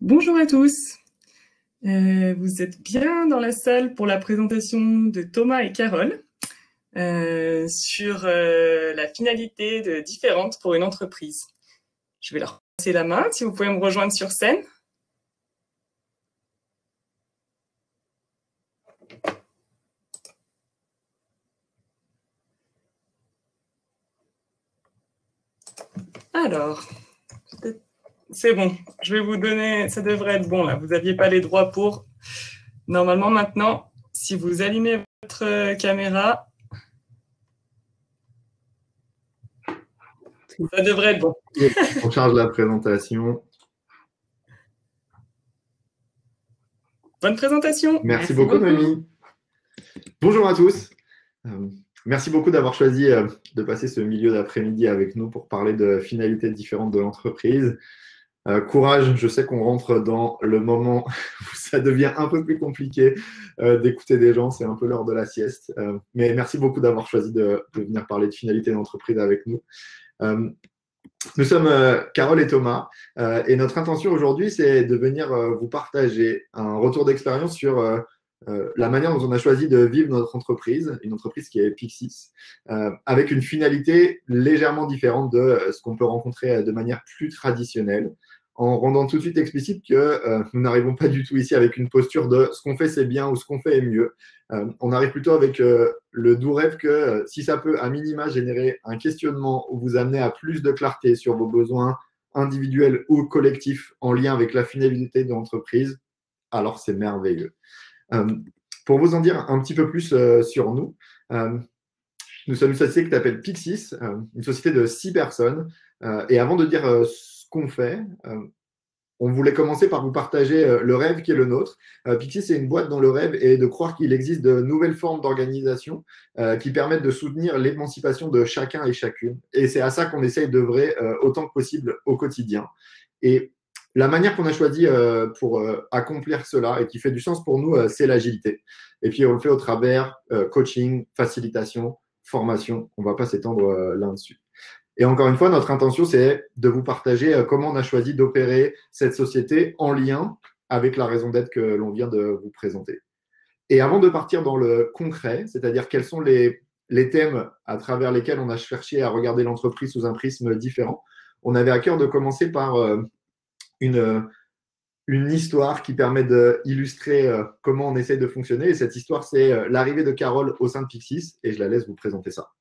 Bonjour à tous. Vous êtes bien dans la salle pour la présentation de Thomas et Carole sur la finalité de différentes pour une entreprise. Je vais leur passer la main, si vous pouvez me rejoindre sur scène. Alors, c'est bon, je vais vous donner, ça devrait être bon là, vous n'aviez pas les droits pour. Normalement maintenant, si vous allumez votre caméra, ça devrait être bon. On charge la présentation. Bonne présentation. Merci beaucoup, Noémie. Bonjour à tous. Merci beaucoup d'avoir choisi de passer ce milieu d'après-midi avec nous pour parler de finalités différentes de l'entreprise. Courage, je sais qu'on rentre dans le moment où ça devient un peu plus compliqué d'écouter des gens, c'est un peu l'heure de la sieste. Mais merci beaucoup d'avoir choisi de venir parler de finalités d'entreprise avec nous. Nous sommes Carole et Thomas et notre intention aujourd'hui, c'est de venir vous partager un retour d'expérience sur la manière dont on a choisi de vivre notre entreprise, une entreprise qui est Pixis, avec une finalité légèrement différente de ce qu'on peut rencontrer de manière plus traditionnelle, en rendant tout de suite explicite que nous n'arrivons pas du tout ici avec une posture de ce qu'on fait c'est bien ou ce qu'on fait est mieux. On arrive plutôt avec le doux rêve que si ça peut à minima générer un questionnement ou vous amener à plus de clarté sur vos besoins individuels ou collectifs en lien avec la finalité de l'entreprise, alors c'est merveilleux. Pour vous en dire un petit peu plus sur nous, nous sommes une société qui s'appelle Pixis, une société de 6 personnes. Et avant de dire ce qu'on fait, on voulait commencer par vous partager le rêve qui est le nôtre. Pixis, c'est une boîte dont le rêve est de croire qu'il existe de nouvelles formes d'organisation qui permettent de soutenir l'émancipation de chacun et chacune. Et c'est à ça qu'on essaye d'œuvrer autant que possible au quotidien. Et la manière qu'on a choisie pour accomplir cela et qui fait du sens pour nous, c'est l'agilité. Et puis, on le fait au travers coaching, facilitation, formation. On ne va pas s'étendre là-dessus. Et encore une fois, notre intention, c'est de vous partager comment on a choisi d'opérer cette société en lien avec la raison d'être que l'on vient de vous présenter. Et avant de partir dans le concret, c'est-à-dire quels sont les thèmes à travers lesquels on a cherché à regarder l'entreprise sous un prisme différent, on avait à cœur de commencer par une histoire qui permet d'illustrer comment on essaie de fonctionner. Et cette histoire, c'est l'arrivée de Carole au sein de Pixis. Et je la laisse vous présenter ça.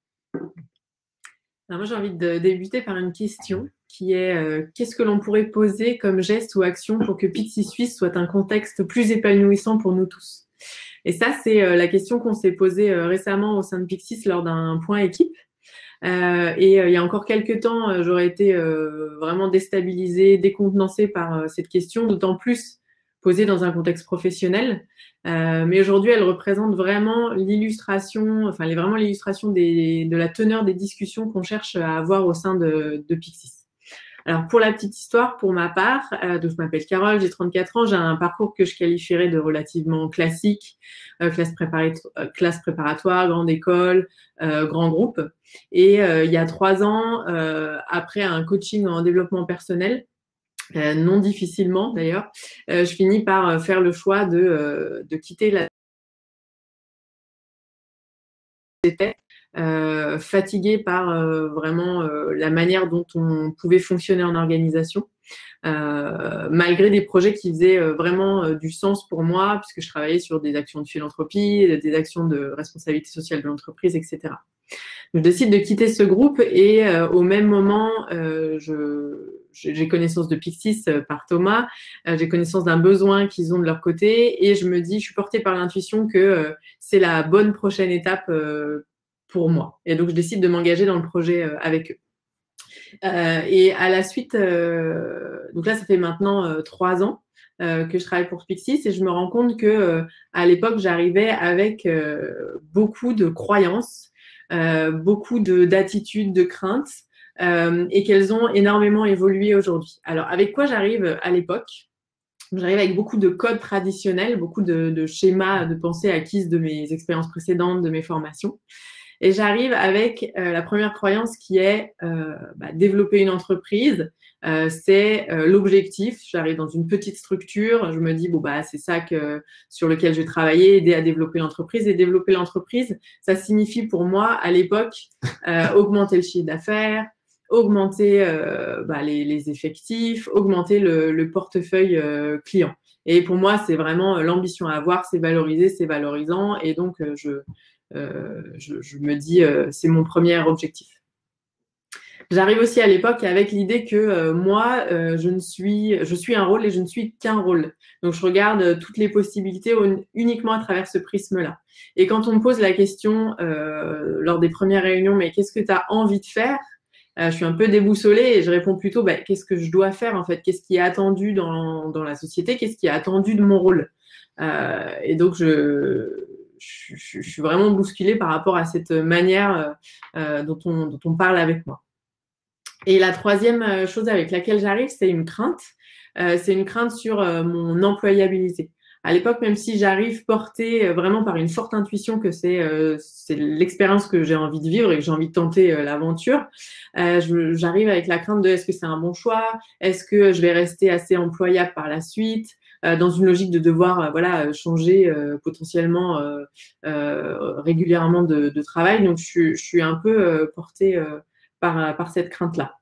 Alors moi, j'ai envie de débuter par une question qui est qu'est-ce que l'on pourrait poser comme geste ou action pour que Pixis Suisse soit un contexte plus épanouissant pour nous tous? Et ça, c'est la question qu'on s'est posée récemment au sein de Pixis lors d'un point équipe. Il y a encore quelques temps, j'aurais été vraiment déstabilisée, décontenancée par cette question, d'autant plus posée dans un contexte professionnel. Mais aujourd'hui, elle représente vraiment l'illustration, enfin, elle est vraiment l'illustration de la teneur des discussions qu'on cherche à avoir au sein de Pixis. Alors, pour la petite histoire, pour ma part, donc je m'appelle Carole, j'ai 34 ans, j'ai un parcours que je qualifierais de relativement classique, classe préparatoire, grande école, grand groupe. Et il y a 3 ans, après un coaching en développement personnel, non difficilement d'ailleurs, je finis par faire le choix de quitter la société. Fatiguée par vraiment la manière dont on pouvait fonctionner en organisation, malgré des projets qui faisaient vraiment du sens pour moi, puisque je travaillais sur des actions de philanthropie, des actions de responsabilité sociale de l'entreprise, etc. Je décide de quitter ce groupe et au même moment, j'ai connaissance de Pixis par Thomas, j'ai connaissance d'un besoin qu'ils ont de leur côté et je me dis, je suis portée par l'intuition que c'est la bonne prochaine étape pour moi. Et donc, je décide de m'engager dans le projet avec eux. Et à la suite, donc là, ça fait maintenant 3 ans que je travaille pour Pixis et je me rends compte que à l'époque, j'arrivais avec beaucoup de croyances, beaucoup d'attitudes, de craintes et qu'elles ont énormément évolué aujourd'hui. Alors, avec quoi j'arrive à l'époque? J'arrive avec beaucoup de codes traditionnels, beaucoup de schémas de pensée acquises de mes expériences précédentes, de mes formations. Et j'arrive avec la première croyance qui est développer une entreprise, c'est l'objectif. J'arrive dans une petite structure, je me dis, bon, bah, c'est ça sur lequel je vais travailler, aider à développer l'entreprise. Et développer l'entreprise, ça signifie pour moi, à l'époque, augmenter le chiffre d'affaires, augmenter les effectifs, augmenter le portefeuille client. Et pour moi, c'est vraiment l'ambition à avoir, c'est valorisé, c'est valorisant. Et donc, je me dis, c'est mon premier objectif. J'arrive aussi à l'époque avec l'idée que moi, je suis un rôle et je ne suis qu'un rôle. Donc, je regarde toutes les possibilités uniquement à travers ce prisme-là. Et quand on me pose la question lors des premières réunions, mais qu'est-ce que tu as envie de faire? Je suis un peu déboussolée et je réponds plutôt, qu'est-ce que je dois faire en fait? Qu'est-ce qui est attendu dans la société? Qu'est-ce qui est attendu de mon rôle? Et donc, je suis vraiment bousculée par rapport à cette manière dont on parle avec moi. Et la troisième chose avec laquelle j'arrive, c'est une crainte. C'est une crainte sur mon employabilité. À l'époque, même si j'arrive portée vraiment par une forte intuition que c'est l'expérience que j'ai envie de vivre et que j'ai envie de tenter l'aventure, j'arrive avec la crainte de est-ce que c'est un bon choix? Est-ce que je vais rester assez employable par la suite? Dans une logique de devoir changer potentiellement régulièrement de travail. Donc, je suis un peu portée par cette crainte-là.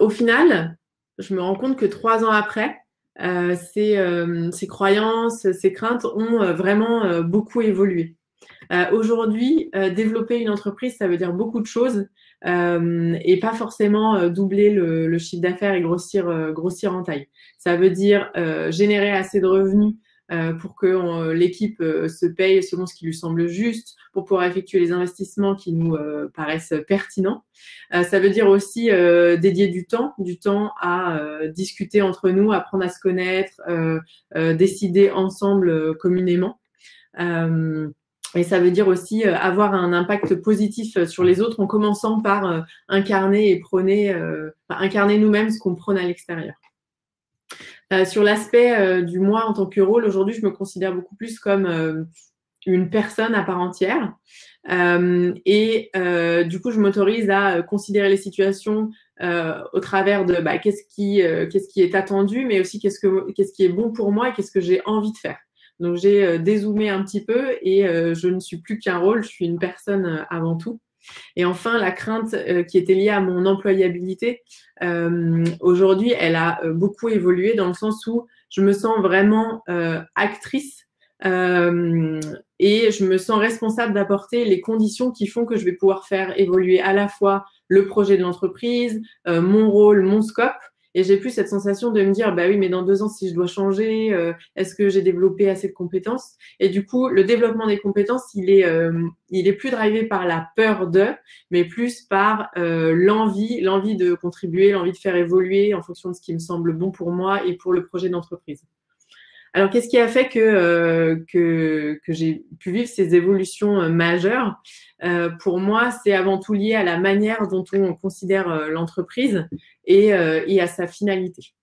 Au final, je me rends compte que 3 ans après, ces croyances, ces craintes ont vraiment beaucoup évolué. Aujourd'hui, développer une entreprise, ça veut dire beaucoup de choses et pas forcément doubler le chiffre d'affaires et grossir en taille. Ça veut dire générer assez de revenus pour que l'équipe se paye selon ce qui lui semble juste, pour pouvoir effectuer les investissements qui nous paraissent pertinents. Ça veut dire aussi dédier du temps à discuter entre nous, apprendre à se connaître, décider ensemble communément. Et ça veut dire aussi avoir un impact positif sur les autres en commençant par incarner et prôner, incarner nous-mêmes ce qu'on prône à l'extérieur. Sur l'aspect du moi en tant que rôle, aujourd'hui, je me considère beaucoup plus comme une personne à part entière. Du coup, je m'autorise à considérer les situations au travers de qu'est-ce qui est attendu, mais aussi qu'est-ce qui est bon pour moi et qu'est-ce que j'ai envie de faire. Donc, j'ai dézoomé un petit peu et je ne suis plus qu'un rôle, je suis une personne avant tout. Et enfin, la crainte qui était liée à mon employabilité, aujourd'hui, elle a beaucoup évolué dans le sens où je me sens vraiment actrice et je me sens responsable d'apporter les conditions qui font que je vais pouvoir faire évoluer à la fois le projet de l'entreprise, mon rôle, mon scope. Et j'ai plus cette sensation de me dire, oui, mais dans 2 ans, si je dois changer, est-ce que j'ai développé assez de compétences? Et du coup, le développement des compétences, il est plus drivé par la peur mais plus par l'envie de contribuer, l'envie de faire évoluer en fonction de ce qui me semble bon pour moi et pour le projet d'entreprise. Alors, qu'est-ce qui a fait que j'ai pu vivre ces évolutions majeures? Pour moi, c'est avant tout lié à la manière dont on considère l'entreprise et à sa finalité.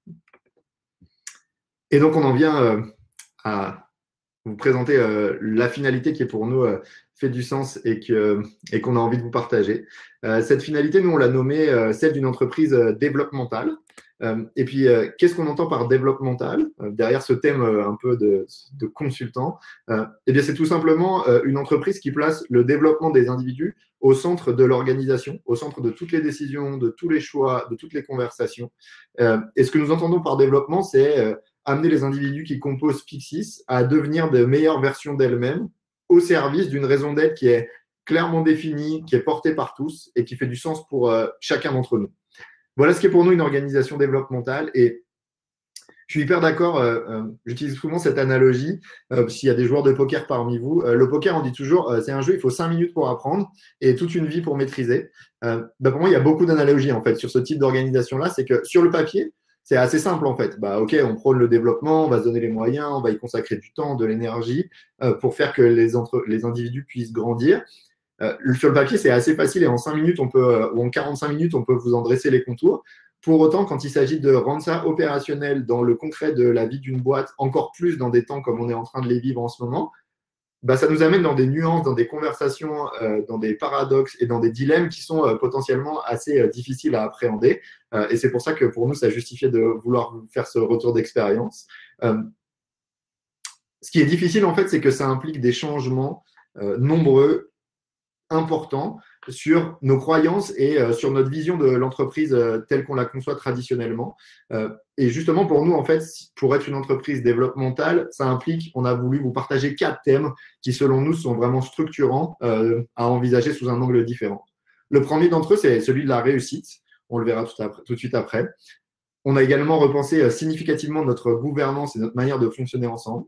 Et donc, on en vient à vous présenter la finalité qui est pour nous fait du sens et qu'on a envie de vous partager. Cette finalité, nous, on l'a nommée celle d'une entreprise développementale. Et puis, qu'est-ce qu'on entend par développemental derrière ce thème un peu de consultant? Eh bien, c'est tout simplement une entreprise qui place le développement des individus au centre de l'organisation, au centre de toutes les décisions, de tous les choix, de toutes les conversations. Et ce que nous entendons par développement, c'est amener les individus qui composent Pyxis à devenir de meilleures versions d'elles-mêmes au service d'une raison d'être qui est clairement définie, qui est portée par tous et qui fait du sens pour chacun d'entre nous. Voilà ce qui est pour nous une organisation développementale et je suis hyper d'accord, j'utilise souvent cette analogie, s'il y a des joueurs de poker parmi vous. Le poker, on dit toujours, c'est un jeu, il faut 5 minutes pour apprendre et toute une vie pour maîtriser. Pour moi, il y a beaucoup d'analogies en fait sur ce type d'organisation-là. C'est que sur le papier, c'est assez simple en fait. Ok, on prône le développement, on va se donner les moyens, on va y consacrer du temps, de l'énergie pour faire que les individus puissent grandir. Sur le papier, c'est assez facile et en 5 minutes, ou en 45 minutes, on peut vous en dresser les contours. Pour autant, quand il s'agit de rendre ça opérationnel dans le concret de la vie d'une boîte, encore plus dans des temps comme on est en train de les vivre en ce moment, ça nous amène dans des nuances, dans des conversations, dans des paradoxes et dans des dilemmes qui sont potentiellement assez difficiles à appréhender. Et c'est pour ça que pour nous, ça justifiait de vouloir faire ce retour d'expérience. Ce qui est difficile, en fait, c'est que ça implique des changements nombreux, importants, sur nos croyances et sur notre vision de l'entreprise telle qu'on la conçoit traditionnellement. Et justement, pour nous, en fait, pour être une entreprise développementale, ça implique, on a voulu vous partager 4 thèmes qui, selon nous, sont vraiment structurants à envisager sous un angle différent. Le premier d'entre eux, c'est celui de la réussite. On le verra tout de suite après. On a également repensé significativement notre gouvernance et notre manière de fonctionner ensemble.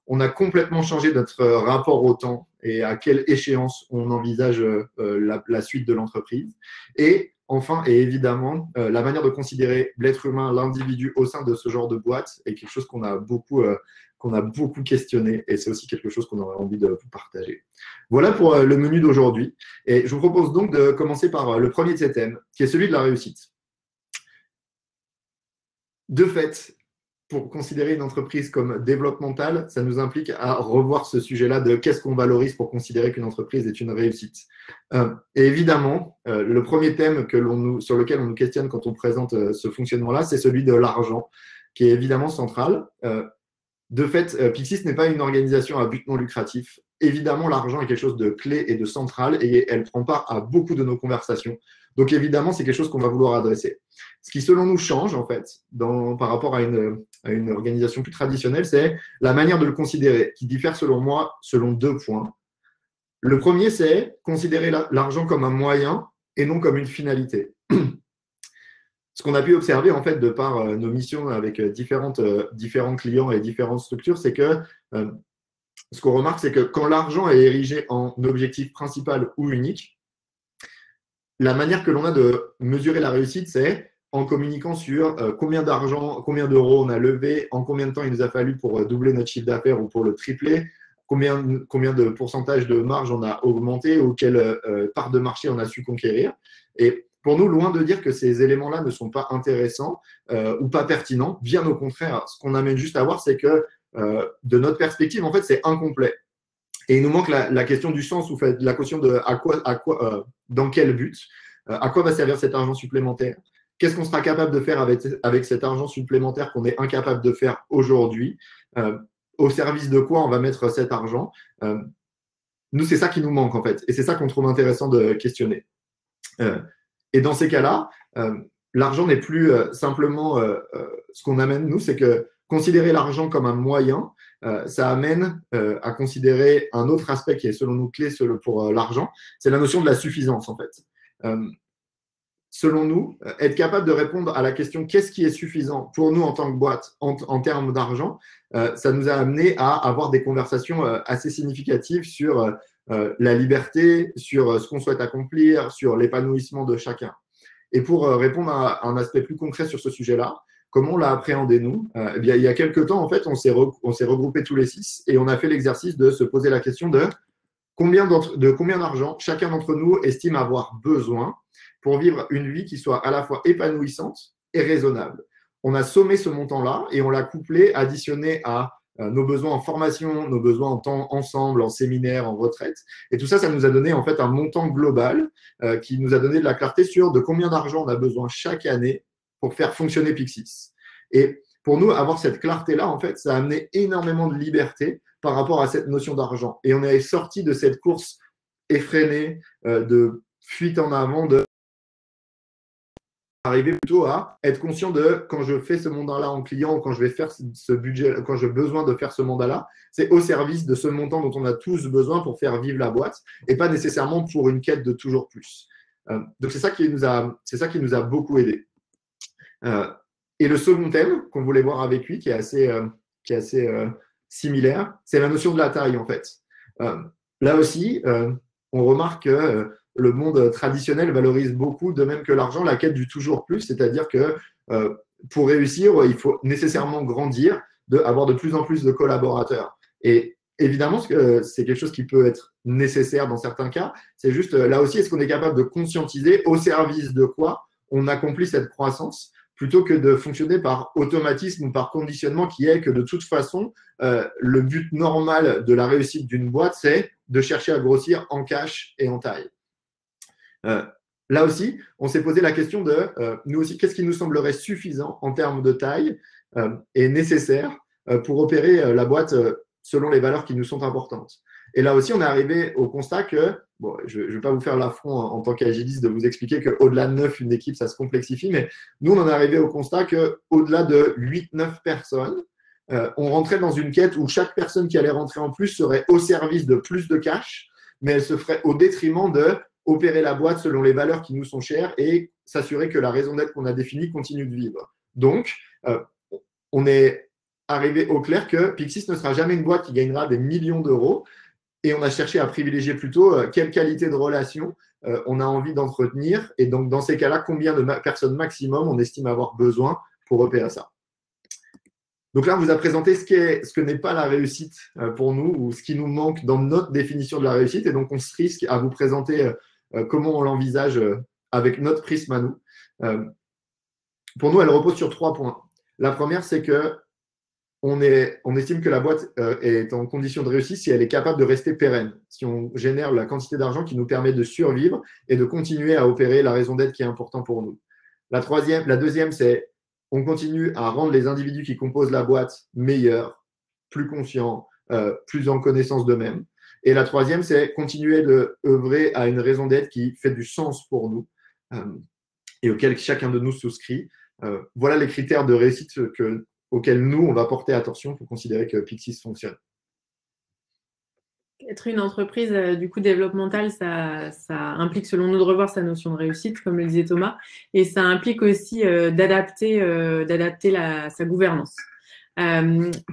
On a complètement changé notre rapport au temps et à quelle échéance on envisage la suite de l'entreprise. Et enfin, et évidemment, la manière de considérer l'être humain, l'individu au sein de ce genre de boîte est quelque chose qu'on a beaucoup questionné, et c'est aussi quelque chose qu'on aurait envie de vous partager. Voilà pour le menu d'aujourd'hui. Et je vous propose donc de commencer par le premier de ces thèmes, qui est celui de la réussite. De fait, pour considérer une entreprise comme développementale, ça nous implique à revoir ce sujet-là de qu'est-ce qu'on valorise pour considérer qu'une entreprise est une réussite. Et évidemment, le premier thème sur lequel on nous questionne quand on présente ce fonctionnement-là, c'est celui de l'argent, qui est évidemment central. De fait, Pyxis n'est pas une organisation à but non lucratif. Évidemment, l'argent est quelque chose de clé et de central et elle prend part à beaucoup de nos conversations. Donc, évidemment, c'est quelque chose qu'on va vouloir adresser. Ce qui, selon nous, change, en fait, par rapport à une organisation plus traditionnelle, c'est la manière de le considérer, qui diffère, selon moi, selon 2 points. Le premier, c'est considérer l'argent comme un moyen et non comme une finalité. Ce qu'on a pu observer, en fait, de par nos missions avec différents clients et différentes structures, c'est que ce qu'on remarque, c'est que quand l'argent est érigé en objectif principal ou unique, la manière que l'on a de mesurer la réussite, c'est en communiquant sur combien d'argent, combien d'euros on a levé, en combien de temps il nous a fallu pour doubler notre chiffre d'affaires ou pour le tripler, combien de pourcentage de marge on a augmenté ou quelle part de marché on a su conquérir. Et pour nous, loin de dire que ces éléments-là ne sont pas intéressants ou pas pertinents, bien au contraire, ce qu'on amène juste à voir, c'est que de notre perspective, en fait, c'est incomplet. Et il nous manque la question du sens ou la question de dans quel but, à quoi va servir cet argent supplémentaire, qu'est-ce qu'on sera capable de faire avec cet argent supplémentaire qu'on est incapable de faire aujourd'hui, au service de quoi on va mettre cet argent. Nous, c'est ça qui nous manque en fait, et c'est ça qu'on trouve intéressant de questionner. Et dans ces cas-là, l'argent n'est plus simplement ce qu'on amène, nous, c'est que considérer l'argent comme un moyen, ça amène à considérer un autre aspect qui est selon nous clé pour l'argent, c'est la notion de la suffisance en fait. Selon nous, être capable de répondre à la question qu'est-ce qui est suffisant pour nous en tant que boîte en termes d'argent, ça nous a amené à avoir des conversations assez significatives sur la liberté, sur ce qu'on souhaite accomplir, sur l'épanouissement de chacun. Et pour répondre à un aspect plus concret sur ce sujet-là, comment on l'a appréhendé nous? Eh bien, il y a quelques temps, en fait, on s'est regroupés tous les 6 et on a fait l'exercice de se poser la question de combien d'argent chacun d'entre nous estime avoir besoin pour vivre une vie qui soit à la fois épanouissante et raisonnable. On a sommé ce montant-là et on l'a couplé, additionné à nos besoins en formation, nos besoins en temps ensemble, en séminaire, en retraite. Et tout ça, ça nous a donné en fait un montant global qui nous a donné de la clarté sur de combien d'argent on a besoin chaque année pour faire fonctionner Pyxis. Et pour nous, avoir cette clarté-là, en fait, ça a amené énormément de liberté par rapport à cette notion d'argent. Et on est sorti de cette course effrénée, de fuite en avant, de arriver plutôt à être conscient de quand je fais ce mandat-là en client ou quand je vais faire ce budget, quand j'ai besoin de faire ce mandat-là, c'est au service de ce montant dont on a tous besoin pour faire vivre la boîte et pas nécessairement pour une quête de toujours plus. Donc, c'est ça qui nous a beaucoup aidé. Et le second thème qu'on voulait voir avec lui, qui est assez similaire, c'est la notion de la taille, en fait. Là aussi, on remarque que le monde traditionnel valorise beaucoup, de même que l'argent, la quête du toujours plus, c'est-à-dire que pour réussir, il faut nécessairement grandir, avoir de plus en plus de collaborateurs. Et évidemment, c'est quelque chose qui peut être nécessaire dans certains cas. C'est juste, là aussi, est-ce qu'on est capable de conscientiser au service de quoi on accomplit cette croissance plutôt que de fonctionner par automatisme ou par conditionnement qui est que de toute façon, le but normal de la réussite d'une boîte, c'est de chercher à grossir en cash et en taille. Là aussi, on s'est posé la question de, nous aussi, qu'est-ce qui nous semblerait suffisant en termes de taille et nécessaire pour opérer la boîte selon les valeurs qui nous sont importantes. Et là aussi, on est arrivé au constat que, bon, je ne vais pas vous faire l'affront en tant qu'agiliste de vous expliquer qu'au-delà de 9, une équipe, ça se complexifie, mais nous, on en est arrivé au constat qu'au-delà de 8-9 personnes, on rentrait dans une quête où chaque personne qui allait rentrer en plus serait au service de plus de cash, mais elle se ferait au détriment de opérer la boîte selon les valeurs qui nous sont chères et s'assurer que la raison d'être qu'on a définie continue de vivre. Donc, on est arrivé au clair que Pyxis ne sera jamais une boîte qui gagnera des millions d'euros et on a cherché à privilégier plutôt quelle qualité de relation on a envie d'entretenir et donc dans ces cas-là, combien de personnes maximum on estime avoir besoin pour opérer ça. Donc là, on vous a présenté ce que n'est pas la réussite pour nous ou ce qui nous manque dans notre définition de la réussite et donc on se risque à vous présenter comment on l'envisage avec notre prisme à nous. Pour nous, elle repose sur 3 points. La première, c'est que on estime que la boîte est en condition de réussite si elle est capable de rester pérenne, si on génère la quantité d'argent qui nous permet de survivre et de continuer à opérer la raison d'être qui est importante pour nous. La deuxième, c'est on continue à rendre les individus qui composent la boîte meilleurs, plus conscients, plus en connaissance d'eux-mêmes. Et la troisième, c'est continuer de œuvrer à une raison d'être qui fait du sens pour nous et auquel chacun de nous souscrit. Voilà les critères de réussite auxquels nous, on va porter attention pour considérer que Pyxis fonctionne. Être une entreprise du coup développementale, ça implique selon nous de revoir sa notion de réussite, comme le disait Thomas, et ça implique aussi d'adapter sa gouvernance.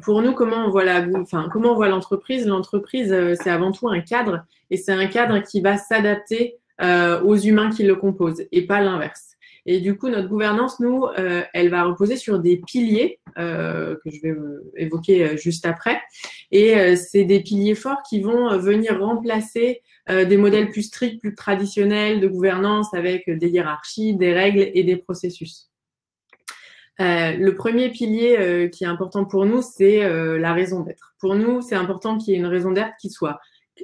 Pour nous, comment on voit l'entreprise? L'entreprise, c'est avant tout un cadre, et c'est un cadre qui va s'adapter aux humains qui le composent, et pas l'inverse. Et du coup, notre gouvernance, nous, elle va reposer sur des piliers que je vais évoquer juste après. Et c'est des piliers forts qui vont venir remplacer des modèles plus stricts, plus traditionnels de gouvernance avec des hiérarchies, des règles et des processus. Le premier pilier qui est important pour nous, c'est la raison d'être. Pour nous, c'est important qu'il y ait une raison d'être qui soit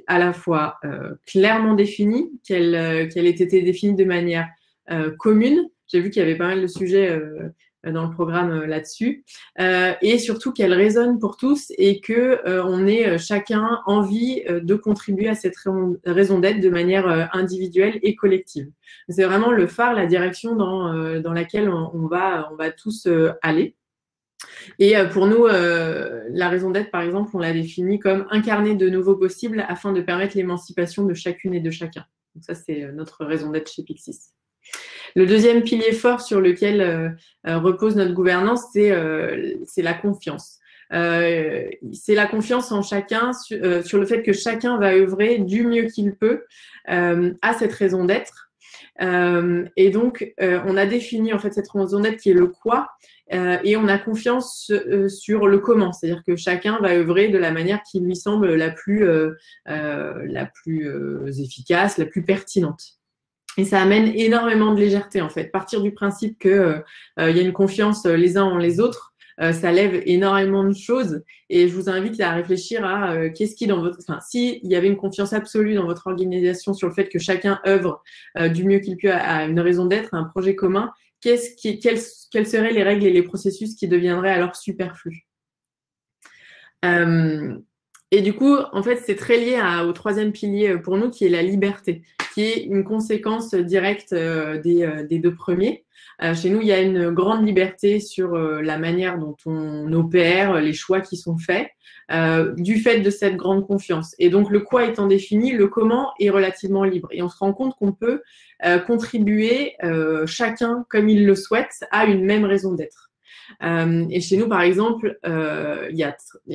à la fois clairement définie, qu'elle ait été définie de manière commune. J'ai vu qu'il y avait pas mal de sujets dans le programme là-dessus. Et surtout qu'elle résonne pour tous et qu'on ait chacun envie de contribuer à cette raison d'être de manière individuelle et collective. C'est vraiment le phare, la direction dans laquelle on va tous aller. Et pour nous, la raison d'être, par exemple, on l'a définie comme incarner de nouveaux possibles afin de permettre l'émancipation de chacune et de chacun. Donc ça, c'est notre raison d'être chez Pyxis. Le deuxième pilier fort sur lequel repose notre gouvernance, c'est la confiance. C'est la confiance en chacun sur le fait que chacun va œuvrer du mieux qu'il peut à cette raison d'être. Et donc, on a défini en fait cette raison d'être qui est le quoi, et on a confiance sur le comment, c'est-à-dire que chacun va œuvrer de la manière qui lui semble la plus efficace, la plus pertinente. Et ça amène énormément de légèreté, en fait. Partir du principe qu'il y a une confiance les uns en les autres, ça lève énormément de choses. Et je vous invite à réfléchir à qu'est-ce qui, s'il y avait une confiance absolue dans votre organisation sur le fait que chacun œuvre du mieux qu'il peut à une raison d'être, à un projet commun, quelles seraient les règles et les processus qui deviendraient alors superflus? Et du coup, en fait, c'est très lié au troisième pilier pour nous, qui est la liberté, qui est une conséquence directe des deux premiers. Chez nous, il y a une grande liberté sur la manière dont on opère, les choix qui sont faits, du fait de cette grande confiance. Et donc, le quoi étant défini, le comment est relativement libre. Et on se rend compte qu'on peut contribuer chacun comme il le souhaite à une même raison d'être. Et chez nous, par exemple, il y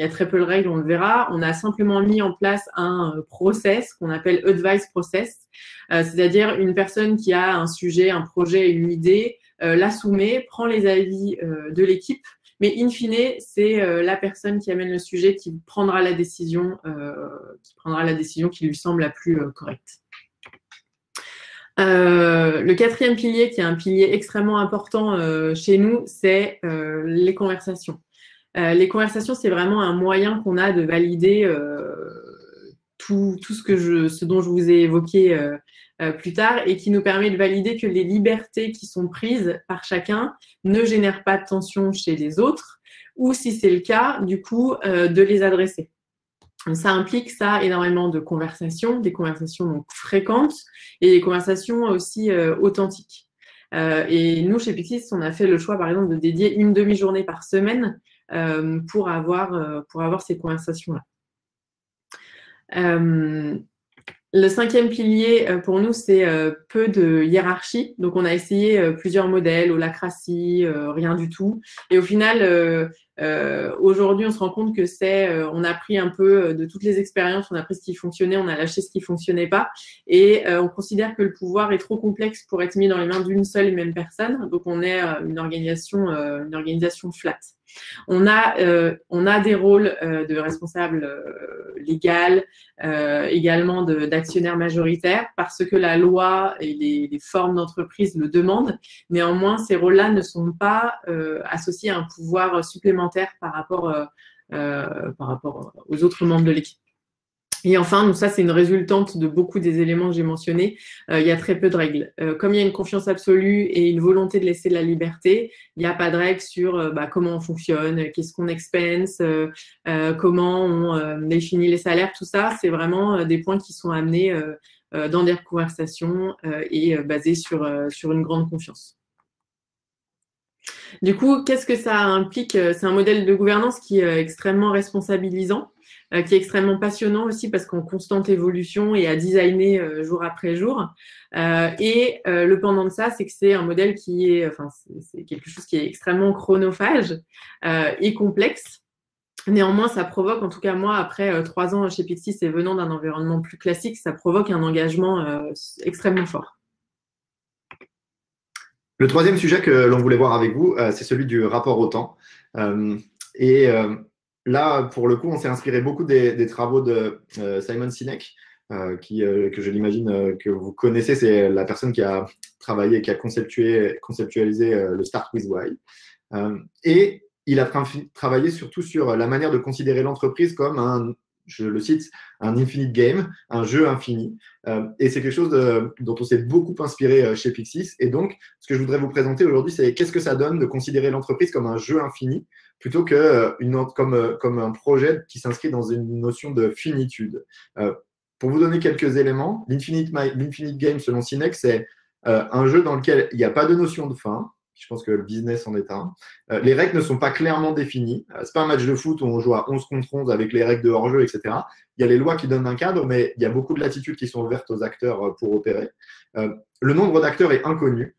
a très peu de règles, on le verra. On a simplement mis en place un process qu'on appelle advice process, c'est-à-dire une personne qui a un sujet, un projet, une idée, la soumet, prend les avis de l'équipe, mais in fine, c'est la personne qui amène le sujet qui prendra la décision qui lui semble la plus correcte. Le quatrième pilier, qui est un pilier extrêmement important chez nous, c'est les conversations. Les conversations, c'est vraiment un moyen qu'on a de valider tout ce dont je vous ai évoqué plus tard et qui nous permet de valider que les libertés qui sont prises par chacun ne génèrent pas de tension chez les autres ou, si c'est le cas, du coup, de les adresser. Ça implique ça énormément de conversations, des conversations donc fréquentes et des conversations aussi authentiques. Et nous, chez Pixis, on a fait le choix, par exemple, de dédier une demi-journée par semaine pour avoir ces conversations-là. Le cinquième pilier, pour nous, c'est peu de hiérarchie. Donc, on a essayé plusieurs modèles, holacratie, rien du tout. Et au final, aujourd'hui, on se rend compte que on a pris un peu de toutes les expériences, on a pris ce qui fonctionnait, on a lâché ce qui fonctionnait pas. Et on considère que le pouvoir est trop complexe pour être mis dans les mains d'une seule et même personne. Donc, on est une organisation flat. On a des rôles de responsables légal, également d'actionnaires majoritaires, parce que la loi et les formes d'entreprise le demandent. Néanmoins, ces rôles-là ne sont pas associés à un pouvoir supplémentaire par rapport aux autres membres de l'équipe. Et enfin, donc ça, c'est une résultante de beaucoup des éléments que j'ai mentionnés. Il y a très peu de règles. Comme il y a une confiance absolue et une volonté de laisser de la liberté, il n'y a pas de règles sur comment on fonctionne, qu'est-ce qu'on expense, comment on définit les salaires, tout ça. C'est vraiment des points qui sont amenés dans des conversations et basés sur une grande confiance. Du coup, qu'est-ce que ça implique? C'est un modèle de gouvernance qui est extrêmement responsabilisant, qui est extrêmement passionnant aussi parce qu'en constante évolution et à designer jour après jour. Le pendant de ça, c'est que c'est un modèle c'est quelque chose qui est extrêmement chronophage et complexe. Néanmoins, ça provoque, en tout cas moi, après 3 ans chez Pixis et venant d'un environnement plus classique, ça provoque un engagement extrêmement fort. Le troisième sujet que l'on voulait voir avec vous, c'est celui du rapport au temps. Là, pour le coup, on s'est inspiré beaucoup des travaux de Simon Sinek, que je l'imagine que vous connaissez. C'est la personne qui a travaillé, qui a conceptualisé le Start with Why. Et il a travaillé surtout sur la manière de considérer l'entreprise comme je le cite, un infinite game, un jeu infini. Et c'est quelque chose dont on s'est beaucoup inspiré chez Pixis. Et donc, ce que je voudrais vous présenter aujourd'hui, c'est qu'est-ce que ça donne de considérer l'entreprise comme un jeu infini plutôt que comme un projet qui s'inscrit dans une notion de finitude. Pour vous donner quelques éléments, l'Infinite Game, selon Sinek, c'est un jeu dans lequel il n'y a pas de notion de fin. Je pense que le business en est un. Les règles ne sont pas clairement définies. Ce n'est pas un match de foot où on joue à 11 contre 11 avec les règles de hors-jeu, etc. Il y a les lois qui donnent un cadre, mais il y a beaucoup de latitudes qui sont ouvertes aux acteurs pour opérer. Le nombre d'acteurs est inconnu.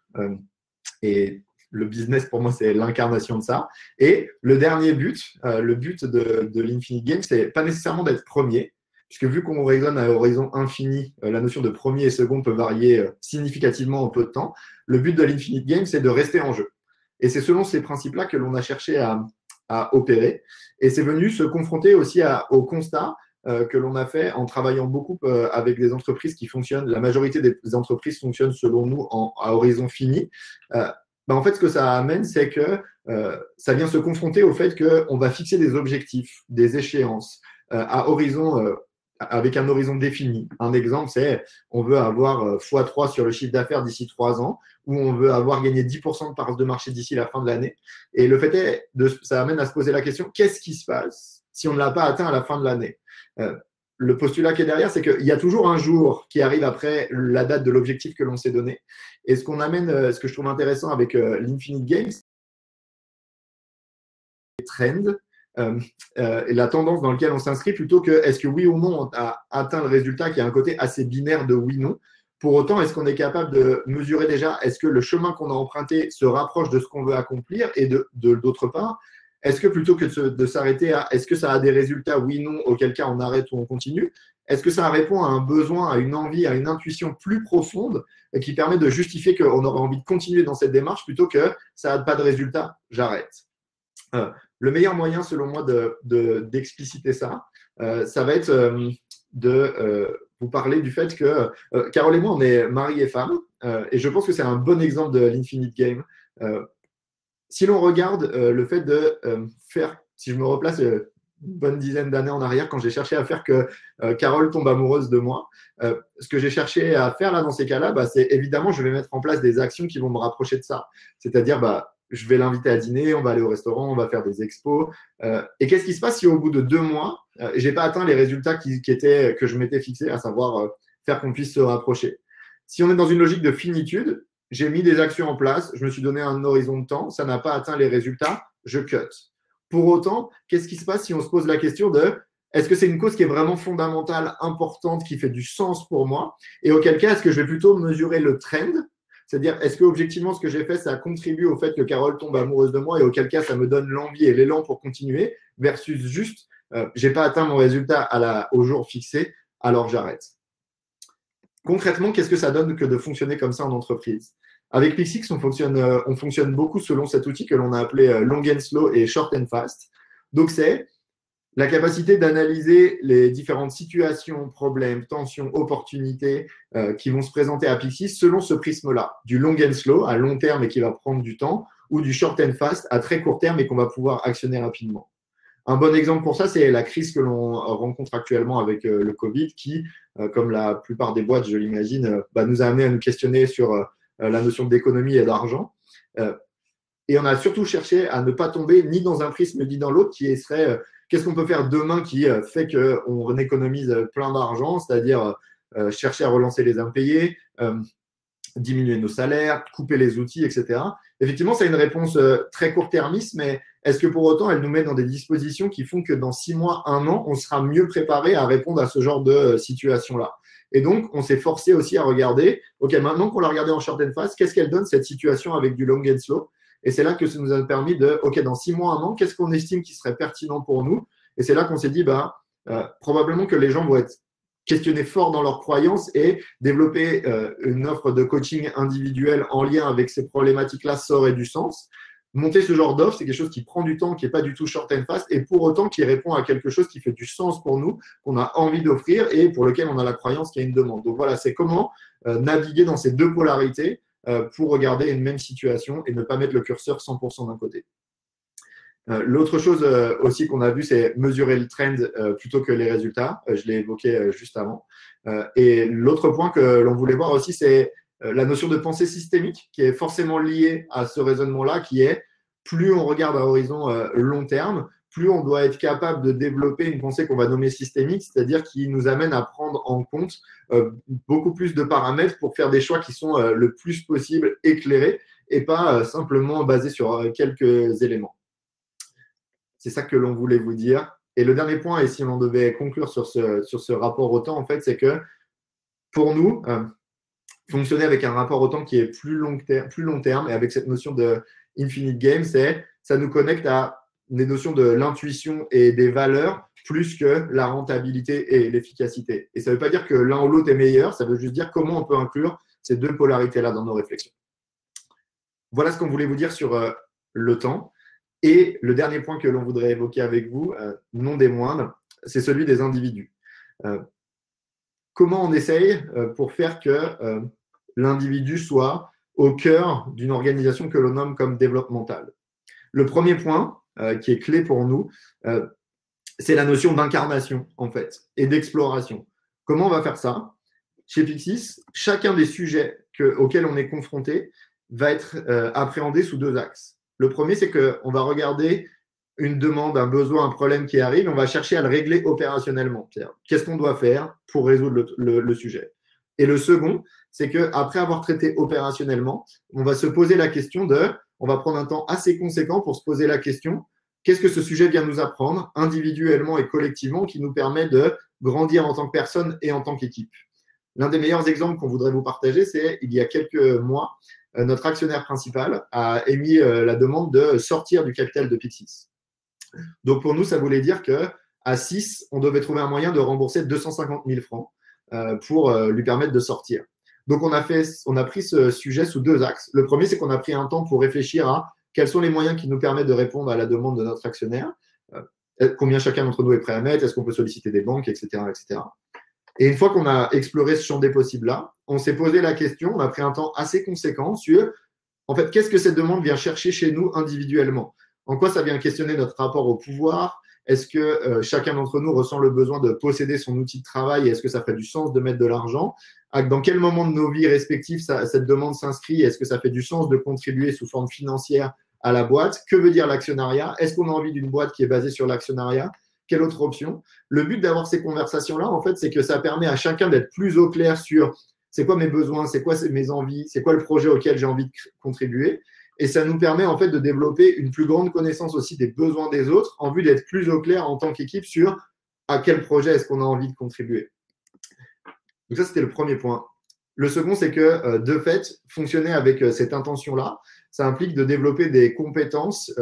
Et le business, pour moi, c'est l'incarnation de ça. Et le dernier but, le but de l'Infinite Game, c'est pas nécessairement d'être premier, puisque vu qu'on raisonne à horizon infini, la notion de premier et second peut varier significativement en peu de temps. Le but de l'Infinite Game, c'est de rester en jeu. Et c'est selon ces principes-là que l'on a cherché à opérer. Et c'est venu se confronter aussi au constat que l'on a fait en travaillant beaucoup avec des entreprises qui fonctionnent. La majorité des entreprises fonctionnent, selon nous, à horizon fini. En fait, ce que ça amène, c'est que ça vient se confronter au fait qu'on va fixer des objectifs, des échéances avec un horizon défini. Un exemple, c'est on veut avoir x3 sur le chiffre d'affaires d'ici 3 ans, ou on veut avoir gagné 10% de parts de marché d'ici la fin de l'année. Et le fait est, ça amène à se poser la question, qu'est-ce qui se passe si on ne l'a pas atteint à la fin de l'année? Le postulat qui est derrière, c'est qu'il y a toujours un jour qui arrive après la date de l'objectif que l'on s'est donné. Et ce qu'on amène, ce que je trouve intéressant avec l'Infinite Games, c'est trend. Et la tendance dans laquelle on s'inscrit plutôt que est-ce que oui ou non on a atteint le résultat qui a un côté assez binaire de oui-non. Pour autant, est-ce qu'on est capable de mesurer déjà est-ce que le chemin qu'on a emprunté se rapproche de ce qu'on veut accomplir et d'autre part, est-ce que plutôt que de s'arrêter à est-ce que ça a des résultats oui-non, auquel cas on arrête ou on continue, est-ce que ça répond à un besoin, à une envie, à une intuition plus profonde qui permet de justifier qu'on aurait envie de continuer dans cette démarche plutôt que ça n'a pas de résultat, j'arrête. Le meilleur moyen, selon moi, d'expliciter ça, ça va être vous parler du fait que Carole et moi, on est mari et femme, et je pense que c'est un bon exemple de l'Infinite Game. Si l'on regarde le fait de faire, si je me replace une bonne dizaine d'années en arrière, quand j'ai cherché à faire que Carole tombe amoureuse de moi, ce que j'ai cherché à faire là dans ces cas-là, c'est évidemment, je vais mettre en place des actions qui vont me rapprocher de ça. C'est-à-dire, je vais l'inviter à dîner, on va aller au restaurant, on va faire des expos. Et qu'est-ce qui se passe si au bout de 2 mois, je n'ai pas atteint les résultats que je m'étais fixés, à savoir faire qu'on puisse se rapprocher? Si on est dans une logique de finitude, j'ai mis des actions en place, je me suis donné un horizon de temps, ça n'a pas atteint les résultats, je cut. Pour autant, qu'est-ce qui se passe si on se pose la question de est-ce que c'est une cause qui est vraiment fondamentale, importante, qui fait du sens pour moi? Et auquel cas, est-ce que je vais plutôt mesurer le trend? C'est-à-dire, est-ce que objectivement, ce que j'ai fait, ça contribue au fait que Carole tombe amoureuse de moi et auquel cas, ça me donne l'envie et l'élan pour continuer versus juste, je n'ai pas atteint mon résultat au jour fixé, alors j'arrête. Concrètement, qu'est-ce que ça donne que de fonctionner comme ça en entreprise? Avec Pixix, on fonctionne beaucoup selon cet outil que l'on a appelé long and slow et short and fast. Donc, c'est la capacité d'analyser les différentes situations, problèmes, tensions, opportunités qui vont se présenter à Pixix selon ce prisme-là. Du long and slow à long terme et qui va prendre du temps, ou du short and fast à très court terme et qu'on va pouvoir actionner rapidement. Un bon exemple pour ça, c'est la crise que l'on rencontre actuellement avec le Covid qui, comme la plupart des boîtes, je l'imagine, nous a amené à nous questionner sur la notion d'économie et d'argent. Et on a surtout cherché à ne pas tomber ni dans un prisme ni dans l'autre qui serait qu'est-ce qu'on peut faire demain qui fait qu'on économise plein d'argent, c'est-à-dire chercher à relancer les impayés, diminuer nos salaires, couper les outils, etc. Effectivement, c'est une réponse très court-termiste, mais est-ce que pour autant, elle nous met dans des dispositions qui font que dans 6 mois, 1 an, on sera mieux préparé à répondre à ce genre de situation-là? Et donc, on s'est forcé aussi à regarder, OK, maintenant qu'on l'a regardé en short and fast, qu'est-ce qu'elle donne cette situation avec du long and slow? Et c'est là que ça nous a permis de, OK, dans 6 mois, 1 an, qu'est-ce qu'on estime qui serait pertinent pour nous? Et c'est là qu'on s'est dit, probablement que les gens vont être questionner fort dans leurs croyances et développer une offre de coaching individuel en lien avec ces problématiques-là, ça aurait du sens. Monter ce genre d'offre, c'est quelque chose qui prend du temps, qui n'est pas du tout short and fast, et pour autant qui répond à quelque chose qui fait du sens pour nous, qu'on a envie d'offrir et pour lequel on a la croyance qu'il y a une demande. Donc voilà, c'est comment naviguer dans ces deux polarités pour regarder une même situation et ne pas mettre le curseur 100% d'un côté. L'autre chose aussi qu'on a vu, c'est mesurer le trend plutôt que les résultats. Je l'ai évoqué juste avant. Et l'autre point que l'on voulait voir aussi, c'est la notion de pensée systémique qui est forcément liée à ce raisonnement-là, qui est plus on regarde à horizon long terme, plus on doit être capable de développer une pensée qu'on va nommer systémique, c'est-à-dire qui nous amène à prendre en compte beaucoup plus de paramètres pour faire des choix qui sont le plus possible éclairés et pas simplement basés sur quelques éléments. C'est ça que l'on voulait vous dire. Et le dernier point, et si on devait conclure sur ce rapport au temps, en fait, c'est que pour nous, fonctionner avec un rapport au temps qui est plus long terme et avec cette notion de infinite game, ça nous connecte à des notions de l'intuition et des valeurs plus que la rentabilité et l'efficacité. Et ça ne veut pas dire que l'un ou l'autre est meilleur, ça veut juste dire comment on peut inclure ces deux polarités-là dans nos réflexions. Voilà ce qu'on voulait vous dire sur le temps. Et le dernier point que l'on voudrait évoquer avec vous, non des moindres, c'est celui des individus. Comment on essaye pour faire que l'individu soit au cœur d'une organisation que l'on nomme comme développementale? Le premier point qui est clé pour nous, c'est la notion d'incarnation en fait et d'exploration. Comment on va faire ça? Chez Pixix, chacun des sujets auxquels on est confronté va être appréhendé sous 2 axes. Le premier, c'est qu'on va regarder une demande, un besoin, un problème qui arrive, et on va chercher à le régler opérationnellement. Qu'est-ce qu'on doit faire pour résoudre le sujet? Et le second, c'est qu'après avoir traité opérationnellement, on va se poser la question on va prendre un temps assez conséquent pour se poser la question, qu'est-ce que ce sujet vient nous apprendre individuellement et collectivement qui nous permet de grandir en tant que personne et en tant qu'équipe? L'un des meilleurs exemples qu'on voudrait vous partager, c'est il y a quelques mois, notre actionnaire principal a émis la demande de sortir du capital de Pixix. Donc pour nous, ça voulait dire qu'à 6, on devait trouver un moyen de rembourser 250 000 francs pour lui permettre de sortir. Donc on a pris ce sujet sous 2 axes. Le premier, c'est qu'on a pris un temps pour réfléchir à quels sont les moyens qui nous permettent de répondre à la demande de notre actionnaire, combien chacun d'entre nous est prêt à mettre, est-ce qu'on peut solliciter des banques, etc., etc. Et une fois qu'on a exploré ce champ des possibles-là, on s'est posé la question, on a pris un temps assez conséquent sur, en fait, qu'est-ce que cette demande vient chercher chez nous individuellement? En quoi ça vient questionner notre rapport au pouvoir? Est-ce que chacun d'entre nous ressent le besoin de posséder son outil de travail? Est-ce que ça fait du sens de mettre de l'argent? Dans quel moment de nos vies respectives cette demande s'inscrit? Est-ce que ça fait du sens de contribuer sous forme financière à la boîte? Que veut dire l'actionnariat? Est-ce qu'on a envie d'une boîte qui est basée sur l'actionnariat? Quelle autre option? Le but d'avoir ces conversations-là, en fait, c'est que ça permet à chacun d'être plus au clair sur c'est quoi mes besoins, c'est quoi mes envies, c'est quoi le projet auquel j'ai envie de contribuer. Et ça nous permet en fait de développer une plus grande connaissance aussi des besoins des autres en vue d'être plus au clair en tant qu'équipe sur à quel projet est-ce qu'on a envie de contribuer. Donc ça, c'était le premier point. Le second, c'est que de fait, fonctionner avec cette intention-là, ça implique de développer des compétences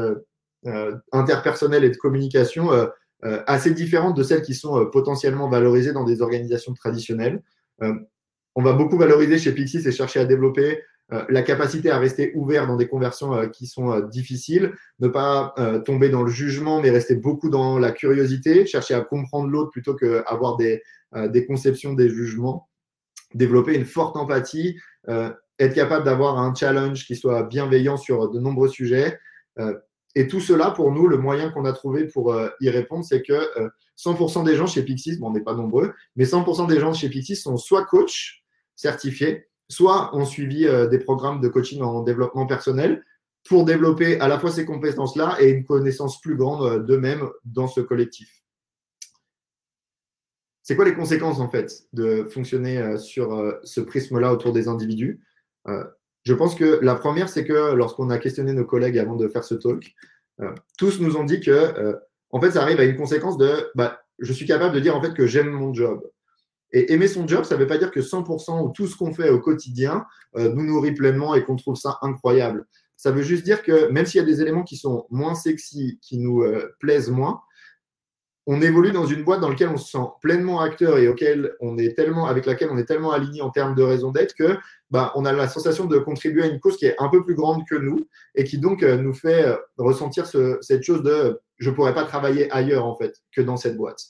interpersonnelles et de communication assez différentes de celles qui sont potentiellement valorisées dans des organisations traditionnelles. On va beaucoup valoriser chez Pyxis et chercher à développer la capacité à rester ouvert dans des conversations qui sont difficiles, ne pas tomber dans le jugement, mais rester beaucoup dans la curiosité, chercher à comprendre l'autre plutôt qu'avoir des conceptions, des jugements, développer une forte empathie, être capable d'avoir un challenge qui soit bienveillant sur de nombreux sujets. Et tout cela, pour nous, le moyen qu'on a trouvé pour y répondre, c'est que 100% des gens chez Pyxis, bon, on n'est pas nombreux, mais 100% des gens chez Pyxis sont soit coachs certifiés, soit ont suivi des programmes de coaching en développement personnel pour développer à la fois ces compétences-là et une connaissance plus grande d'eux-mêmes dans ce collectif. C'est quoi les conséquences, en fait, de fonctionner sur ce prisme-là autour des individus? Je pense que la première, c'est que lorsqu'on a questionné nos collègues avant de faire ce talk, tous nous ont dit que, en fait, ça arrive à une conséquence de je suis capable de dire en fait que j'aime mon job. Et aimer son job, ça ne veut pas dire que 100% ou tout ce qu'on fait au quotidien nous nourrit pleinement et qu'on trouve ça incroyable. Ça veut juste dire que même s'il y a des éléments qui sont moins sexy, qui nous plaisent moins, on évolue dans une boîte dans laquelle on se sent pleinement acteur et avec laquelle on est tellement aligné en termes de raison d'être que on a la sensation de contribuer à une cause qui est un peu plus grande que nous et qui donc nous fait ressentir cette chose de je ne pourrais pas travailler ailleurs en fait que dans cette boîte.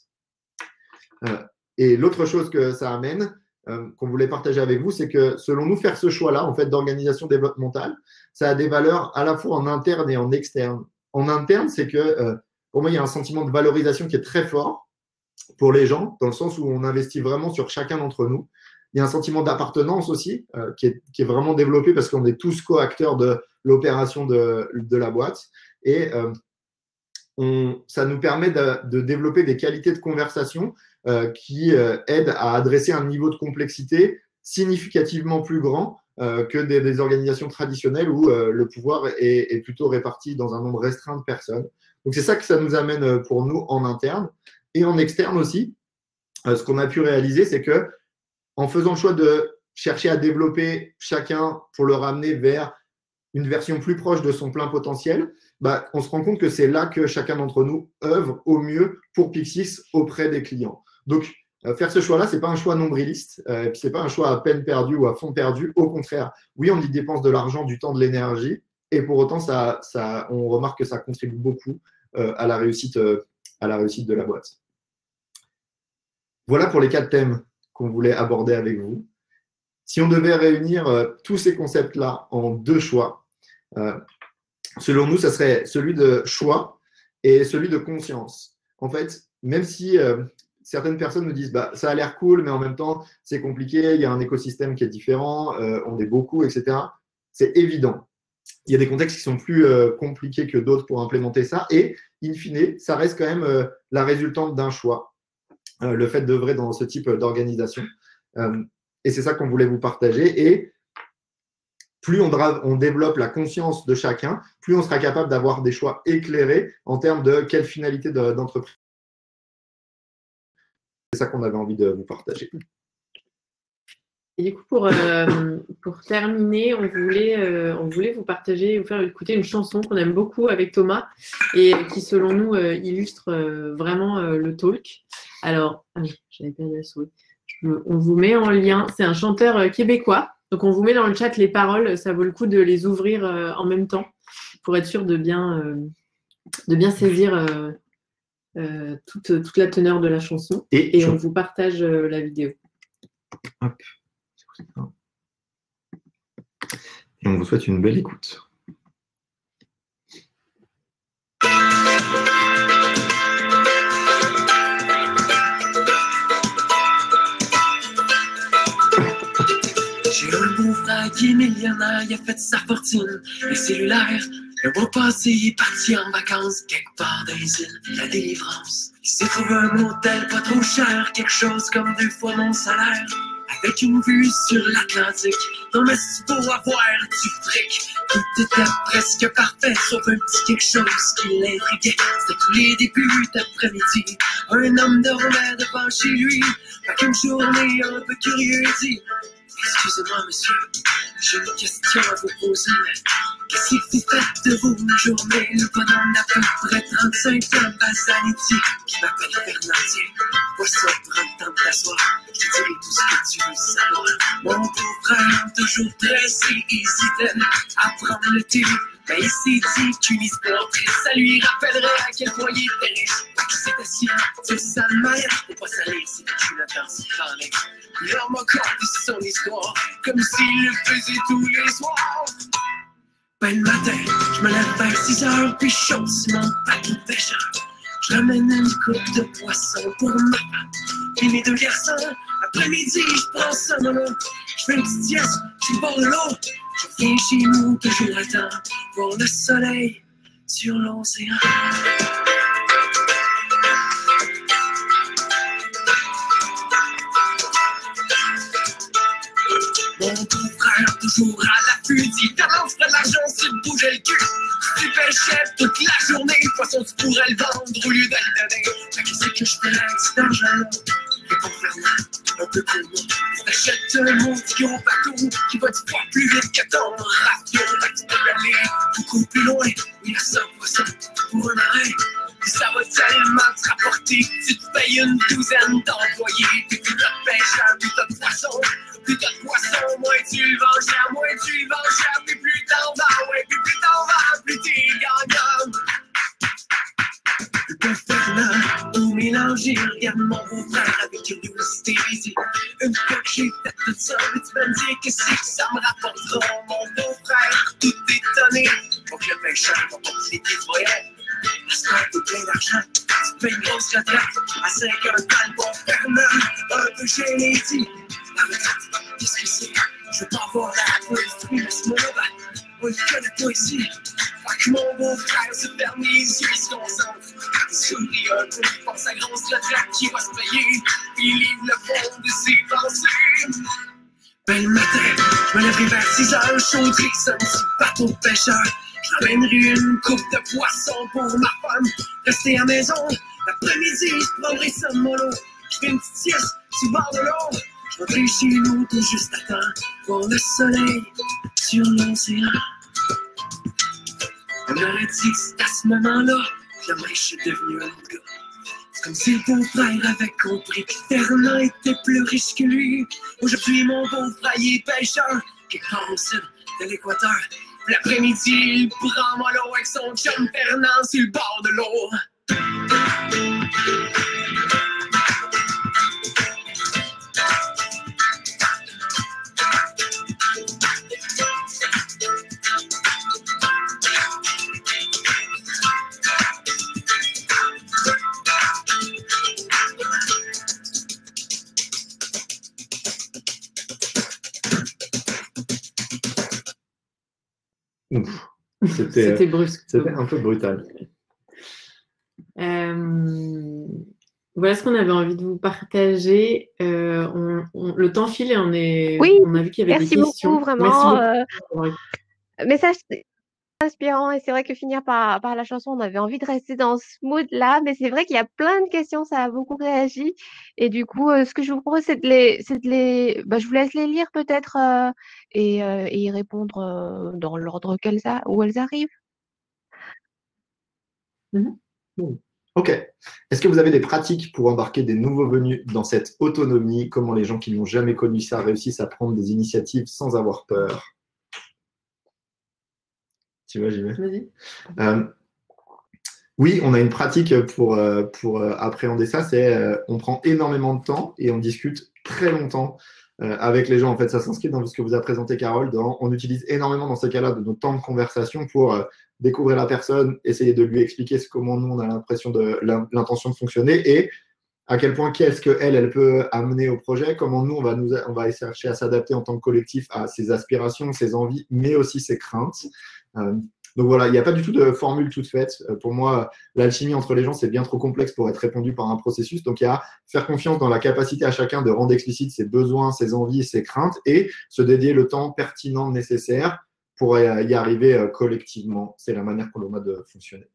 Et l'autre chose que ça amène, qu'on voulait partager avec vous, c'est que selon nous, faire ce choix-là en fait, d'organisation développementale, ça a des valeurs à la fois en interne et en externe. En interne, c'est que pour moi, il y a un sentiment de valorisation qui est très fort pour les gens, dans le sens où on investit vraiment sur chacun d'entre nous. Il y a un sentiment d'appartenance aussi qui est vraiment développé parce qu'on est tous co-acteurs de l'opération de la boîte. Et ça nous permet de développer des qualités de conversation qui aident à adresser un niveau de complexité significativement plus grand que des organisations traditionnelles où le pouvoir est plutôt réparti dans un nombre restreint de personnes. Donc, c'est ça que ça nous amène pour nous en interne. Et en externe aussi, ce qu'on a pu réaliser, c'est que en faisant le choix de chercher à développer chacun pour le ramener vers une version plus proche de son plein potentiel, on se rend compte que c'est là que chacun d'entre nous œuvre au mieux pour Pyxis auprès des clients. Donc, faire ce choix-là, ce n'est pas un choix nombriliste, ce n'est pas un choix à peine perdu ou à fond perdu. Au contraire, oui, on y dépense de l'argent, du temps, de l'énergie, et pour autant, on remarque que ça contribue beaucoup à la réussite de la boîte. Voilà pour les 4 thèmes qu'on voulait aborder avec vous. Si on devait réunir tous ces concepts-là en 2 choix, selon nous, ça serait celui de choix et celui de conscience. En fait, même si certaines personnes nous disent ça a l'air cool, mais en même temps, c'est compliqué, il y a un écosystème qui est différent, on est beaucoup, etc. C'est évident. Il y a des contextes qui sont plus compliqués que d'autres pour implémenter ça. Et, in fine, ça reste quand même la résultante d'un choix, le fait d'œuvrer dans ce type d'organisation. Et c'est ça qu'on voulait vous partager. Et plus on développe la conscience de chacun, plus on sera capable d'avoir des choix éclairés en termes de quelle finalité d'entreprise. C'est ça qu'on avait envie de vous partager. Et du coup, pour terminer, on voulait vous partager, vous faire écouter une chanson qu'on aime beaucoup avec Thomas et qui, selon nous, illustre vraiment le talk. Alors, j'avais perdu la souris. On vous met en lien. C'est un chanteur québécois. Donc, on vous met dans le chat les paroles. Ça vaut le coup de les ouvrir en même temps pour être sûr de bien saisir toute la teneur de la chanson. Et on vous partage la vidéo. Hop. Et on vous souhaite une belle écoute. J'ai un beau-frère qui est millionnaire, il a fait sa fortune, les cellulaires. Le mois passé, il est parti en vacances, quelque part dans les îles, la délivrance. Il s'est trouvé un hôtel pas trop cher, quelque chose comme 2 fois mon salaire. Avec une vue sur l'Atlantique, non mais c'est pour avoir du fric. Tout était presque parfait, sauf un petit quelque chose qui l'intriguait. C'était tous les débuts d'après-midi, un homme dormait devant chez lui. Fait qu'une journée un peu curieux dit: excusez-moi monsieur, j'ai une question à vous poser. Qu'est-ce que vous faites de vos journées? Le bonhomme d'à peu près 35 ans, Basaniti, qui m'appelle Fernandier. Pour ça, prends le temps de t'asseoir, je te dirai tout ce que tu veux savoir. Mon beau-frère, toujours pressé, hésitait à prendre le thé. Mais il s'est dit qu'une histoire triste, ça lui rappellerait à quel point il était riche. Fait qu'il s'est assis sur sa manière pour pas salir ses culottes en s'y parlait. Il en m'a conté son histoire, comme s'il le faisait tous les soirs. Ben le matin, je me lève vers 6 heures, puis je saute sur mon bateau de pêcheur. Je ramène une coupe de poisson pour ma femme et mes 2 garçons. Après-midi, je prends ça mollo. Je fais une petite sieste, je suis bord de l'eau. Je viens chez nous, toujours à temps, voir le soleil sur l'océan. Mon beau-frère, toujours à l'affût, dit: Fernand, ferait de l'argent si tu bougeais le cul. Si tu pêchais toute la journée, le poisson, tu pourrais le vendre au lieu de le donner. Mais qu'est-ce que je ferais avec cet argent-là? Réponds Fernand, un peu pour moi. T'achètes un maudit gros bateau qui va 10 fois plus vite que ton rafiot. Fait que tu peux aller beaucoup plus loin, il y a 100 poissons pour un arrêt. Et ça va tellement te rapporter que tu te payes une douzaine d'employés. Puis plus t'as de pêcheurs, plus t'as de poissons. Plus t'as de poissons, moins tu le vends cher, moins tu le vends cher. Puis plus t'en vends, ouais, puis plus t'en vends, plus t'es gagnant. Le bon Fernand, tout mélangé, regarde mon beau-frère avec curiosité. Une fois que j'ai fait tout ça, tu vas me dire que c'est que ça me rapportera. Mon beau-frère, tout étonné, pour que le pêcheur va pas filer tes voyages. Parce que t'es plein d'argent, tu payes une grosse retraite. À 50 ans, le bon Fernand, un peu gêné, dit: la retraite, qu'est-ce que c'est? Je veux pas avoir la poésie, mais ce mot-là, on le connaît pas ici. Fait que mon beau-frère se ferme les yeux, il se concentre. Il sourit un peu, il pense à grosse retraite qui va se payer. Il livre le fond de ses pensées. Ben le matin, je me lèverai vers 6 heures, chaudry, ça me dit bateau de pêcheur. Je ramènerai une coupe de poisson pour ma femme, rester à la maison. L'après-midi, je prendrai ça de mollo. Je fais une petite sieste sur le bord de l'eau. Je rentrerai chez nous tout juste à temps, voir le soleil sur l'océan. On aurait dit que c'est à ce moment-là que la riche est devenue un autre gars. C'est comme si le beau-frère avait compris que Fernand était plus riche que lui. Aujourd'hui, mon beau-frère est pêcheur, quelque part au sud de l'équateur. L'après-midi, il prend mollo avec son chum Fernand sur le bord de l'eau. C'était brusque. C'était un peu brutal. Voilà ce qu'on avait envie de vous partager. Le temps file et on a vu qu'il y avait des questions. Merci beaucoup, vraiment. Message inspirant, et c'est vrai que finir par la chanson, on avait envie de rester dans ce mood-là, mais c'est vrai qu'il y a plein de questions, ça a beaucoup réagi. Et du coup, ce que je vous propose, c'est de les je vous laisse les lire peut-être et y répondre dans l'ordre où elles arrivent. Ok. Est-ce que vous avez des pratiques pour embarquer des nouveaux venus dans cette autonomie? Comment les gens qui n'ont jamais connu ça réussissent à prendre des initiatives sans avoir peur? Tu vois, j'y vais. Vas-y. Oui, on a une pratique pour appréhender ça, c'est on prend énormément de temps et on discute très longtemps avec les gens. En fait, ça s'inscrit dans ce que vous a présenté Carole. On utilise énormément dans ces cas-là de nos temps de conversation pour découvrir la personne, essayer de lui expliquer comment nous, on a l'intention de fonctionner et à quel point qu'est-ce qu'elle peut amener au projet, comment nous, on va chercher à s'adapter en tant que collectif à ses aspirations, ses envies, mais aussi ses craintes. Donc voilà, il n'y a pas du tout de formule toute faite. Pour moi, l'alchimie entre les gens, c'est bien trop complexe pour être répondu par un processus. Donc il y a faire confiance dans la capacité à chacun de rendre explicite ses besoins, ses envies, ses craintes et se dédier le temps pertinent nécessaire pour y arriver collectivement. C'est la manière que l'on a de fonctionner.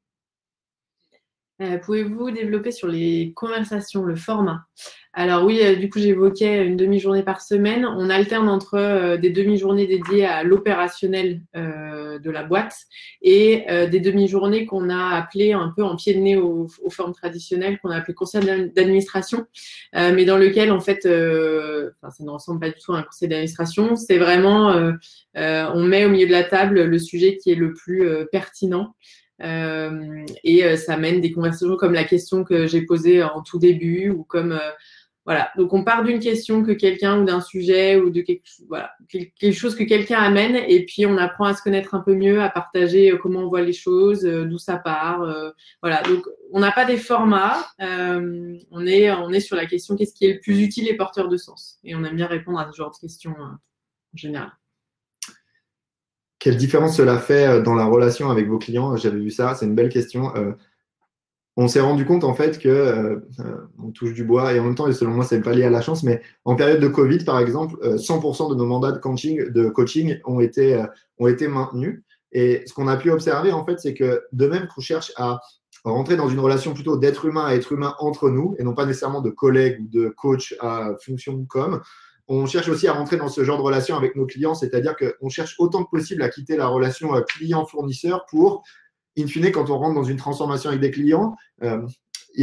Pouvez-vous développer sur les conversations, le format? Alors oui, du coup, j'évoquais une demi-journée par semaine. On alterne entre des demi-journées dédiées à l'opérationnel de la boîte et des demi-journées qu'on a appelées un peu en pied de nez aux formes traditionnelles, qu'on a appelées conseil d'administration, mais dans lequel, en fait, ça ne ressemble pas du tout à un conseil d'administration. C'est vraiment, on met au milieu de la table le sujet qui est le plus pertinent. Et ça mène des conversations comme la question que j'ai posée en tout début ou comme voilà. Donc on part d'une question que quelqu'un ou d'un sujet ou de quelque chose que quelqu'un amène et puis on apprend à se connaître un peu mieux, à partager comment on voit les choses, d'où ça part. Voilà. Donc on n'a pas des formats. On est sur la question qu'est-ce qui est le plus utile et porteur de sens. Et on aime bien répondre à ce genre de questions en général. Quelle différence cela fait dans la relation avec vos clients? J'avais vu ça, c'est une belle question. On s'est rendu compte en fait que on touche du bois et en même temps, et selon moi, c'est pas lié à la chance, mais en période de Covid, par exemple, 100% de nos mandats de coaching ont été maintenus. Et ce qu'on a pu observer en fait, c'est que de même qu'on cherche à rentrer dans une relation plutôt d'être humain à être humain entre nous, et non pas nécessairement de collègues ou de coach à fonction de com', on cherche aussi à rentrer dans ce genre de relation avec nos clients, c'est-à-dire qu'on cherche autant que possible à quitter la relation client-fournisseur pour, in fine, quand on rentre dans une transformation avec des clients, in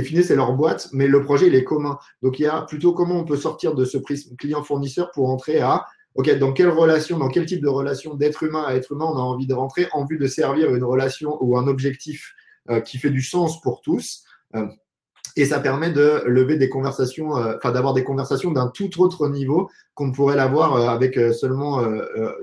fine, c'est leur boîte, mais le projet, il est commun. Donc, il y a plutôt comment on peut sortir de ce prisme client-fournisseur pour entrer à, OK, dans quelle relation, dans quel type de relation d'être humain à être humain on a envie de rentrer en vue de servir une relation ou un objectif qui fait du sens pour tous. Et ça permet de lever des conversations, d'avoir des conversations d'un tout autre niveau qu'on ne pourrait l'avoir avec seulement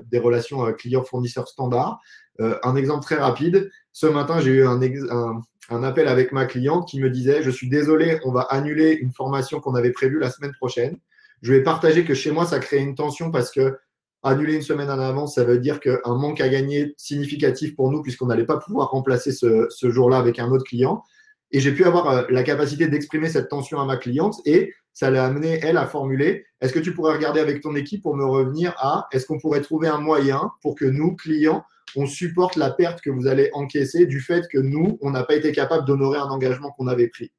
des relations client-fournisseur standard. Un exemple très rapide. Ce matin, j'ai eu un appel avec ma cliente qui me disait « Je suis désolé, on va annuler une formation qu'on avait prévue la semaine prochaine. » Je lui ai partagé que chez moi, ça crée une tension parce que annuler une semaine en avance, ça veut dire qu'un manque à gagner significatif pour nous puisqu'on n'allait pas pouvoir remplacer ce jour-là avec un autre client. Et j'ai pu avoir la capacité d'exprimer cette tension à ma cliente et ça l'a amené, elle, à formuler « Est-ce que tu pourrais regarder avec ton équipe pour me revenir à est-ce qu'on pourrait trouver un moyen pour que nous, clients, on supporte la perte que vous allez encaisser du fait que nous, on n'a pas été capable d'honorer un engagement qu'on avait pris ?»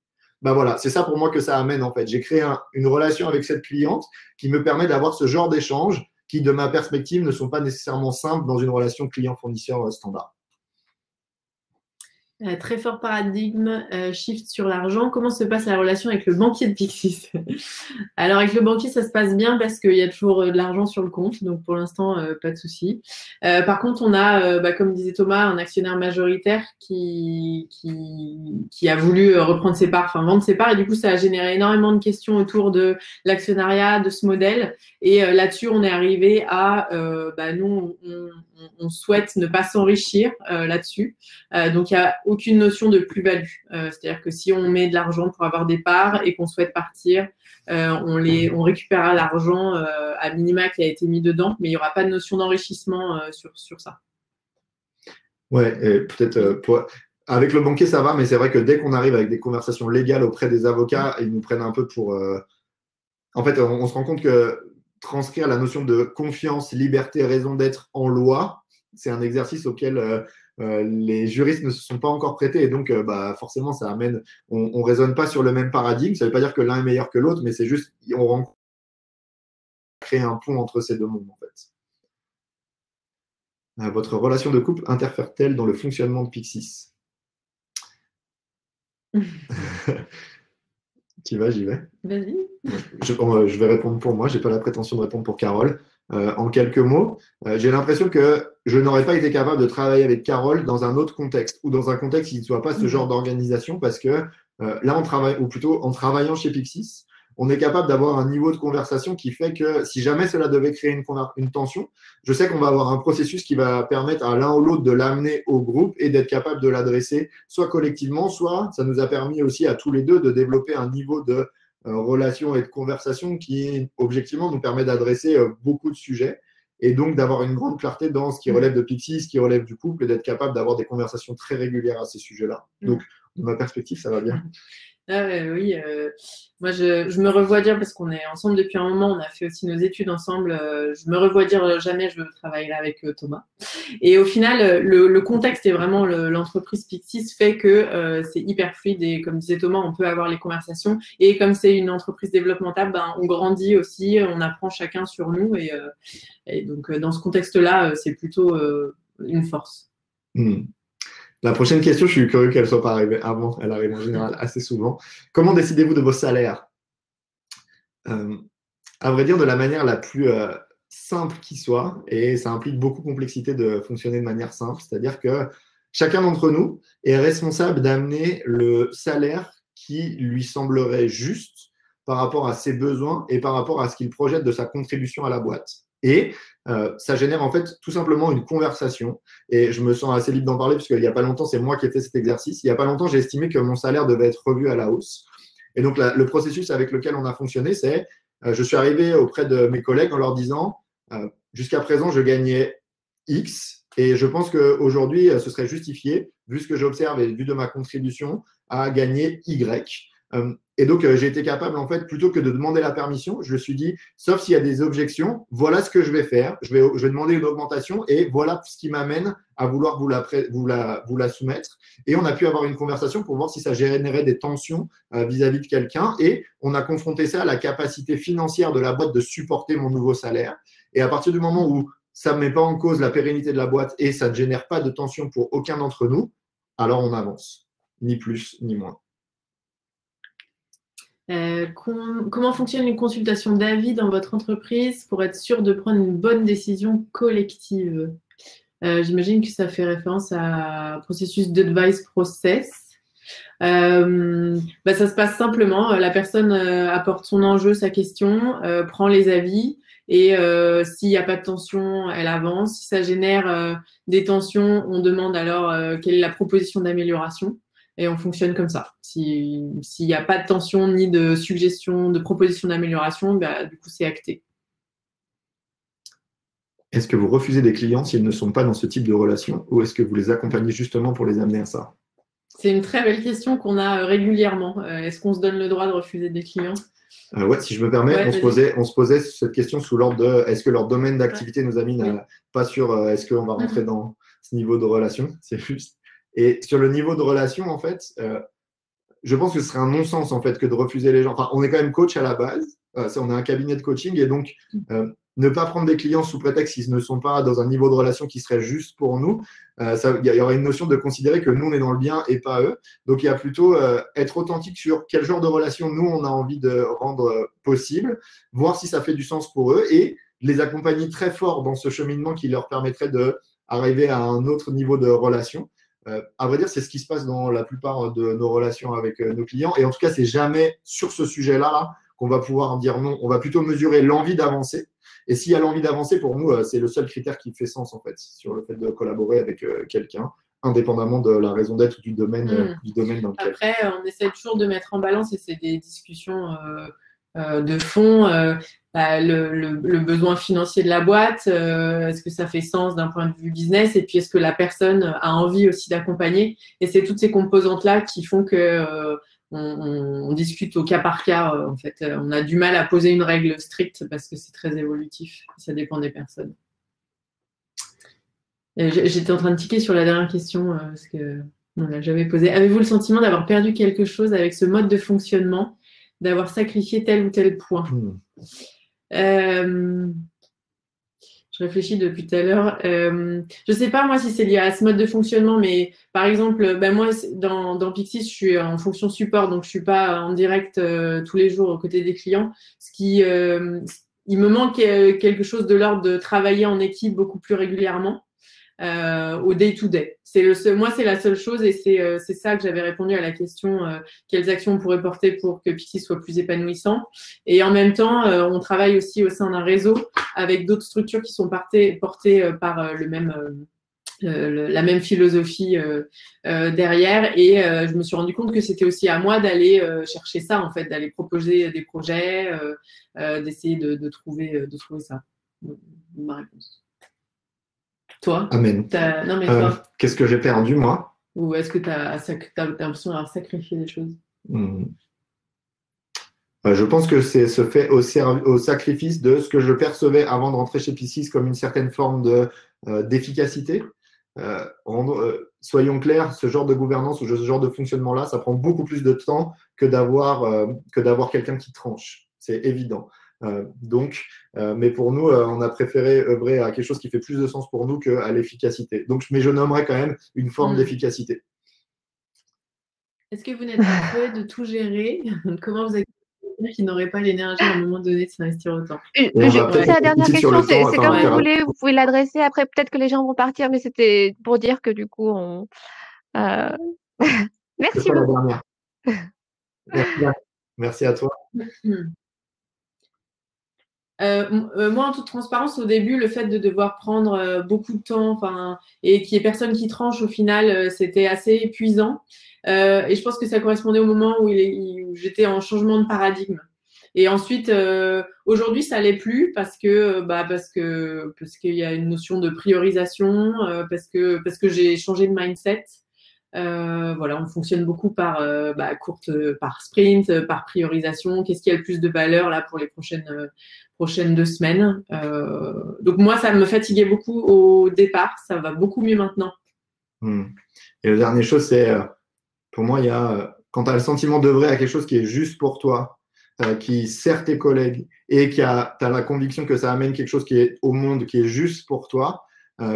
Ben voilà, c'est ça pour moi que ça amène en fait. J'ai créé une relation avec cette cliente qui me permet d'avoir ce genre d'échanges qui, de ma perspective, ne sont pas nécessairement simples dans une relation client-fournisseur standard. Très fort paradigme, shift sur l'argent. Comment se passe la relation avec le banquier de Pyxis? Alors, avec le banquier, ça se passe bien parce qu'il y a toujours de l'argent sur le compte. Donc, pour l'instant, pas de souci. Par contre, on a, comme disait Thomas, un actionnaire majoritaire qui a voulu reprendre ses parts, enfin vendre ses parts. Et du coup, ça a généré énormément de questions autour de l'actionnariat, de ce modèle. Et là-dessus, on est arrivé à, nous, on souhaite ne pas s'enrichir là-dessus. Donc, il n'y a aucune notion de plus-value. C'est-à-dire que si on met de l'argent pour avoir des parts et qu'on souhaite partir, on récupérera l'argent à minima qui a été mis dedans, mais il n'y aura pas de notion d'enrichissement sur ça. Ouais, peut-être avec le banquier, ça va, mais c'est vrai que dès qu'on arrive avec des conversations légales auprès des avocats, ils nous prennent un peu pour… En fait, on se rend compte que transcrire la notion de confiance, liberté, raison d'être en loi, c'est un exercice auquel les juristes ne se sont pas encore prêtés et donc forcément ça amène, on raisonne pas sur le même paradigme. Ça ne veut pas dire que l'un est meilleur que l'autre, mais c'est juste on crée un pont entre ces deux mondes en fait. Votre relation de couple interfère-t-elle dans le fonctionnement de Pyxis? Tu vas, j'y vais. Vas-y. Je vais répondre pour moi, je n'ai pas la prétention de répondre pour Carole. en quelques mots, j'ai l'impression que je n'aurais pas été capable de travailler avec Carole dans un autre contexte ou dans un contexte qui ne soit pas ce genre d'organisation parce que là, on travaille, ou plutôt en travaillant chez Pixis, on est capable d'avoir un niveau de conversation qui fait que si jamais cela devait créer une tension, je sais qu'on va avoir un processus qui va permettre à l'un ou l'autre de l'amener au groupe et d'être capable de l'adresser soit collectivement, soit ça nous a permis aussi à tous les deux de développer un niveau de relation et de conversation qui, objectivement, nous permet d'adresser beaucoup de sujets et donc d'avoir une grande clarté dans ce qui relève de Pixis, ce qui relève du couple et d'être capable d'avoir des conversations très régulières à ces sujets-là. Donc, de ma perspective, ça va bien. Ah, oui, moi je me revois dire, parce qu'on est ensemble depuis un moment, on a fait aussi nos études ensemble, je me revois dire jamais je travaillerai avec Thomas. Et au final, le contexte et vraiment l'entreprise Pixis fait que c'est hyper fluide et comme disait Thomas, on peut avoir les conversations. Et comme c'est une entreprise développementale, ben, on grandit aussi, on apprend chacun sur nous. Et donc dans ce contexte-là, c'est plutôt une force. La prochaine question, je suis curieux qu'elle ne soit pas arrivée avant. Elle arrive en général assez souvent. Comment décidez-vous de vos salaires? À vrai dire, de la manière la plus simple qui soit, et ça implique beaucoup de complexité de fonctionner de manière simple, c'est-à-dire que chacun d'entre nous est responsable d'amener le salaire qui lui semblerait juste par rapport à ses besoins et par rapport à ce qu'il projette de sa contribution à la boîte. Et ça génère en fait tout simplement une conversation. Et je me sens assez libre d'en parler parce qu'il n'y a pas longtemps, c'est moi qui ai fait cet exercice. Il n'y a pas longtemps, j'ai estimé que mon salaire devait être revu à la hausse. Et donc, le processus avec lequel on a fonctionné, c'est je suis arrivé auprès de mes collègues en leur disant jusqu'à présent, je gagnais X et je pense qu'aujourd'hui, ce serait justifié, vu ce que j'observe et vu de ma contribution, à gagner Y. Et donc, j'ai été capable, en fait, plutôt que de demander la permission, je me suis dit, sauf s'il y a des objections, voilà ce que je vais faire. Je vais demander une augmentation et voilà ce qui m'amène à vouloir vous la soumettre. Et on a pu avoir une conversation pour voir si ça générait des tensions vis-à-vis de quelqu'un. Et on a confronté ça à la capacité financière de la boîte de supporter mon nouveau salaire. Et à partir du moment où ça ne met pas en cause la pérennité de la boîte et ça ne génère pas de tension pour aucun d'entre nous, alors on avance. Ni plus, ni moins. Comment fonctionne une consultation d'avis dans votre entreprise pour être sûr de prendre une bonne décision collective? J'imagine que ça fait référence à processus d'advice process. Ça se passe simplement, la personne apporte son enjeu, sa question, prend les avis et s'il n'y a pas de tension, elle avance. Si ça génère des tensions, on demande alors quelle est la proposition d'amélioration. Et on fonctionne comme ça. S'il n'y a pas de tension ni de suggestion, de proposition d'amélioration, du coup, c'est acté. Est-ce que vous refusez des clients s'ils ne sont pas dans ce type de relation ou est-ce que vous les accompagnez justement pour les amener à ça? C'est une très belle question qu'on a régulièrement. Est-ce qu'on se donne le droit de refuser des clients? Ouais, si je me permets, on se posait cette question sous l'ordre de est-ce que leur domaine d'activité nous amène pas sur est-ce qu'on va rentrer dans ce niveau de relation? C'est juste. Et sur le niveau de relation, en fait, je pense que ce serait un non-sens en fait que de refuser les gens. Enfin, on est quand même coach à la base, on a un cabinet de coaching et donc ne pas prendre des clients sous prétexte qu'ils ne sont pas dans un niveau de relation qui serait juste pour nous, il y aurait une notion de considérer que nous on est dans le bien et pas eux. Donc il y a plutôt être authentique sur quel genre de relation nous on a envie de rendre possible, voir si ça fait du sens pour eux et les accompagner très fort dans ce cheminement qui leur permettrait d'arriver à un autre niveau de relation. À vrai dire, c'est ce qui se passe dans la plupart de nos relations avec nos clients. Et en tout cas, c'est jamais sur ce sujet-là qu'on va pouvoir dire non. On va plutôt mesurer l'envie d'avancer. Et s'il y a l'envie d'avancer, pour nous, c'est le seul critère qui fait sens, en fait, sur le fait de collaborer avec quelqu'un, indépendamment de la raison d'être ou du domaine dans lequel. Après, on essaie toujours de mettre en balance, et c'est des discussions de fond, le besoin financier de la boîte, est-ce que ça fait sens d'un point de vue business, et puis est-ce que la personne a envie aussi d'accompagner, et c'est toutes ces composantes-là qui font que on discute au cas par cas. En fait, on a du mal à poser une règle stricte parce que c'est très évolutif, ça dépend des personnes. J'étais en train de tiquer sur la dernière question parce que on ne l'a jamais posée. Avez-vous le sentiment d'avoir perdu quelque chose avec ce mode de fonctionnement, d'avoir sacrifié tel ou tel point? Je réfléchis depuis tout à l'heure. Je ne sais pas, moi, si c'est lié à ce mode de fonctionnement, mais par exemple, moi, dans Pixis, je suis en fonction support, donc je ne suis pas en direct tous les jours aux côtés des clients. Ce qui il me manque quelque chose de l'ordre de travailler en équipe beaucoup plus régulièrement. Au day-to-day. Moi, c'est la seule chose et c'est ça que j'avais répondu à la question quelles actions on pourrait porter pour que Pixie soit plus épanouissant. Et en même temps, on travaille aussi au sein d'un réseau avec d'autres structures qui sont portées par la même philosophie derrière. Et je me suis rendu compte que c'était aussi à moi d'aller chercher ça, en fait, d'aller proposer des projets, d'essayer de trouver ça. Ma réponse. Toi? Amen. Non, mais toi? Qu'est-ce que j'ai perdu, moi? Ou est-ce que tu as l'impression d'avoir sacrifié des choses? Je pense que c'est se fait au sacrifice de ce que je percevais avant de rentrer chez P6 comme une certaine forme d'efficacité. Soyons clairs, ce genre de gouvernance ou ce genre de fonctionnement-là, ça prend beaucoup plus de temps que d'avoir quelqu'un qui tranche. C'est évident. Mais pour nous, on a préféré œuvrer à quelque chose qui fait plus de sens pour nous qu'à l'efficacité. Mais je nommerais quand même une forme d'efficacité. Est-ce que vous n'êtes pas prêt de tout gérer? Comment vous avez quelqu'un qui n'aurait pas l'énergie à un moment donné de s'investir autant? C'est la dernière question, c'est comme vous voulez, vous pouvez l'adresser. Après, peut-être que les gens vont partir, mais c'était pour dire que du coup, Merci beaucoup. Merci à toi. Moi, en toute transparence, au début, le fait de devoir prendre beaucoup de temps et qu'il n'y ait personne qui tranche, au final, c'était assez épuisant. Et je pense que ça correspondait au moment où j'étais en changement de paradigme. Et ensuite, aujourd'hui, ça l'est plus parce qu'il y a une notion de priorisation, parce que j'ai changé de mindset. On fonctionne beaucoup par sprint, par priorisation. Qu'est-ce qui a le plus de valeur là pour les prochaines 2 semaines? Donc moi, ça me fatiguait beaucoup au départ. Ça va beaucoup mieux maintenant. Et la dernière chose, c'est pour moi, il y a quand tu as le sentiment d'œuvrer à quelque chose qui est juste pour toi, qui sert tes collègues et tu as la conviction que ça amène quelque chose qui est au monde, qui est juste pour toi.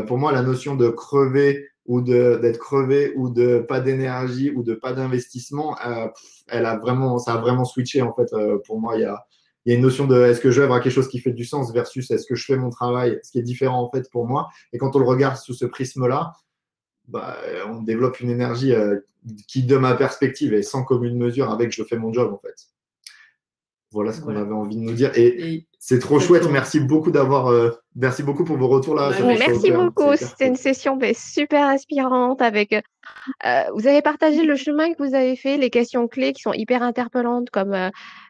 Pour moi, la notion de crever ou d'être crevé ou de pas d'énergie ou de pas d'investissement, ça a vraiment switché en fait. Pour moi, il y a une notion de est-ce que j'œuvre à quelque chose qui fait du sens versus est-ce que je fais mon travail, ce qui est différent en fait pour moi. Et quand on le regarde sous ce prisme-là, on développe une énergie qui, de ma perspective, est sans commune mesure avec je fais mon job en fait. Voilà ce qu'on avait envie de nous dire. Et c'est trop chouette. Merci beaucoup merci beaucoup pour vos retours là. Merci beaucoup. C'était une session super inspirante avec. Vous avez partagé le chemin que vous avez fait, les questions clés qui sont hyper interpellantes comme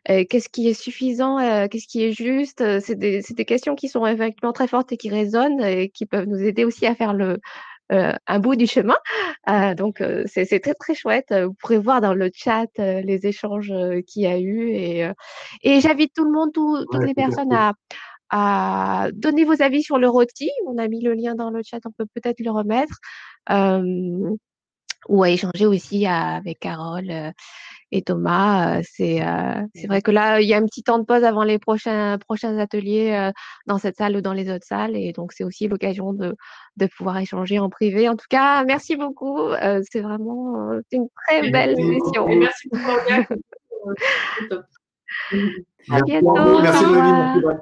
qu'est-ce qui est suffisant, qu'est-ce qui est juste. C'est des questions qui sont effectivement très fortes et qui résonnent et qui peuvent nous aider aussi à faire un bout du chemin. Donc, c'est très, très chouette. Vous pourrez voir dans le chat les échanges qu'il y a eu. Et j'invite tout le monde, toutes les personnes à donner vos avis sur le rôti. On a mis le lien dans le chat, on peut peut-être le remettre. Ou à échanger aussi avec Carole et Thomas. C'est vrai que là, il y a un petit temps de pause avant les prochains ateliers dans cette salle ou dans les autres salles. Et donc, c'est aussi l'occasion de pouvoir échanger en privé. En tout cas, merci beaucoup. C'est vraiment une très belle session. Et merci beaucoup, Aurélia. À bientôt. Merci, Noémie.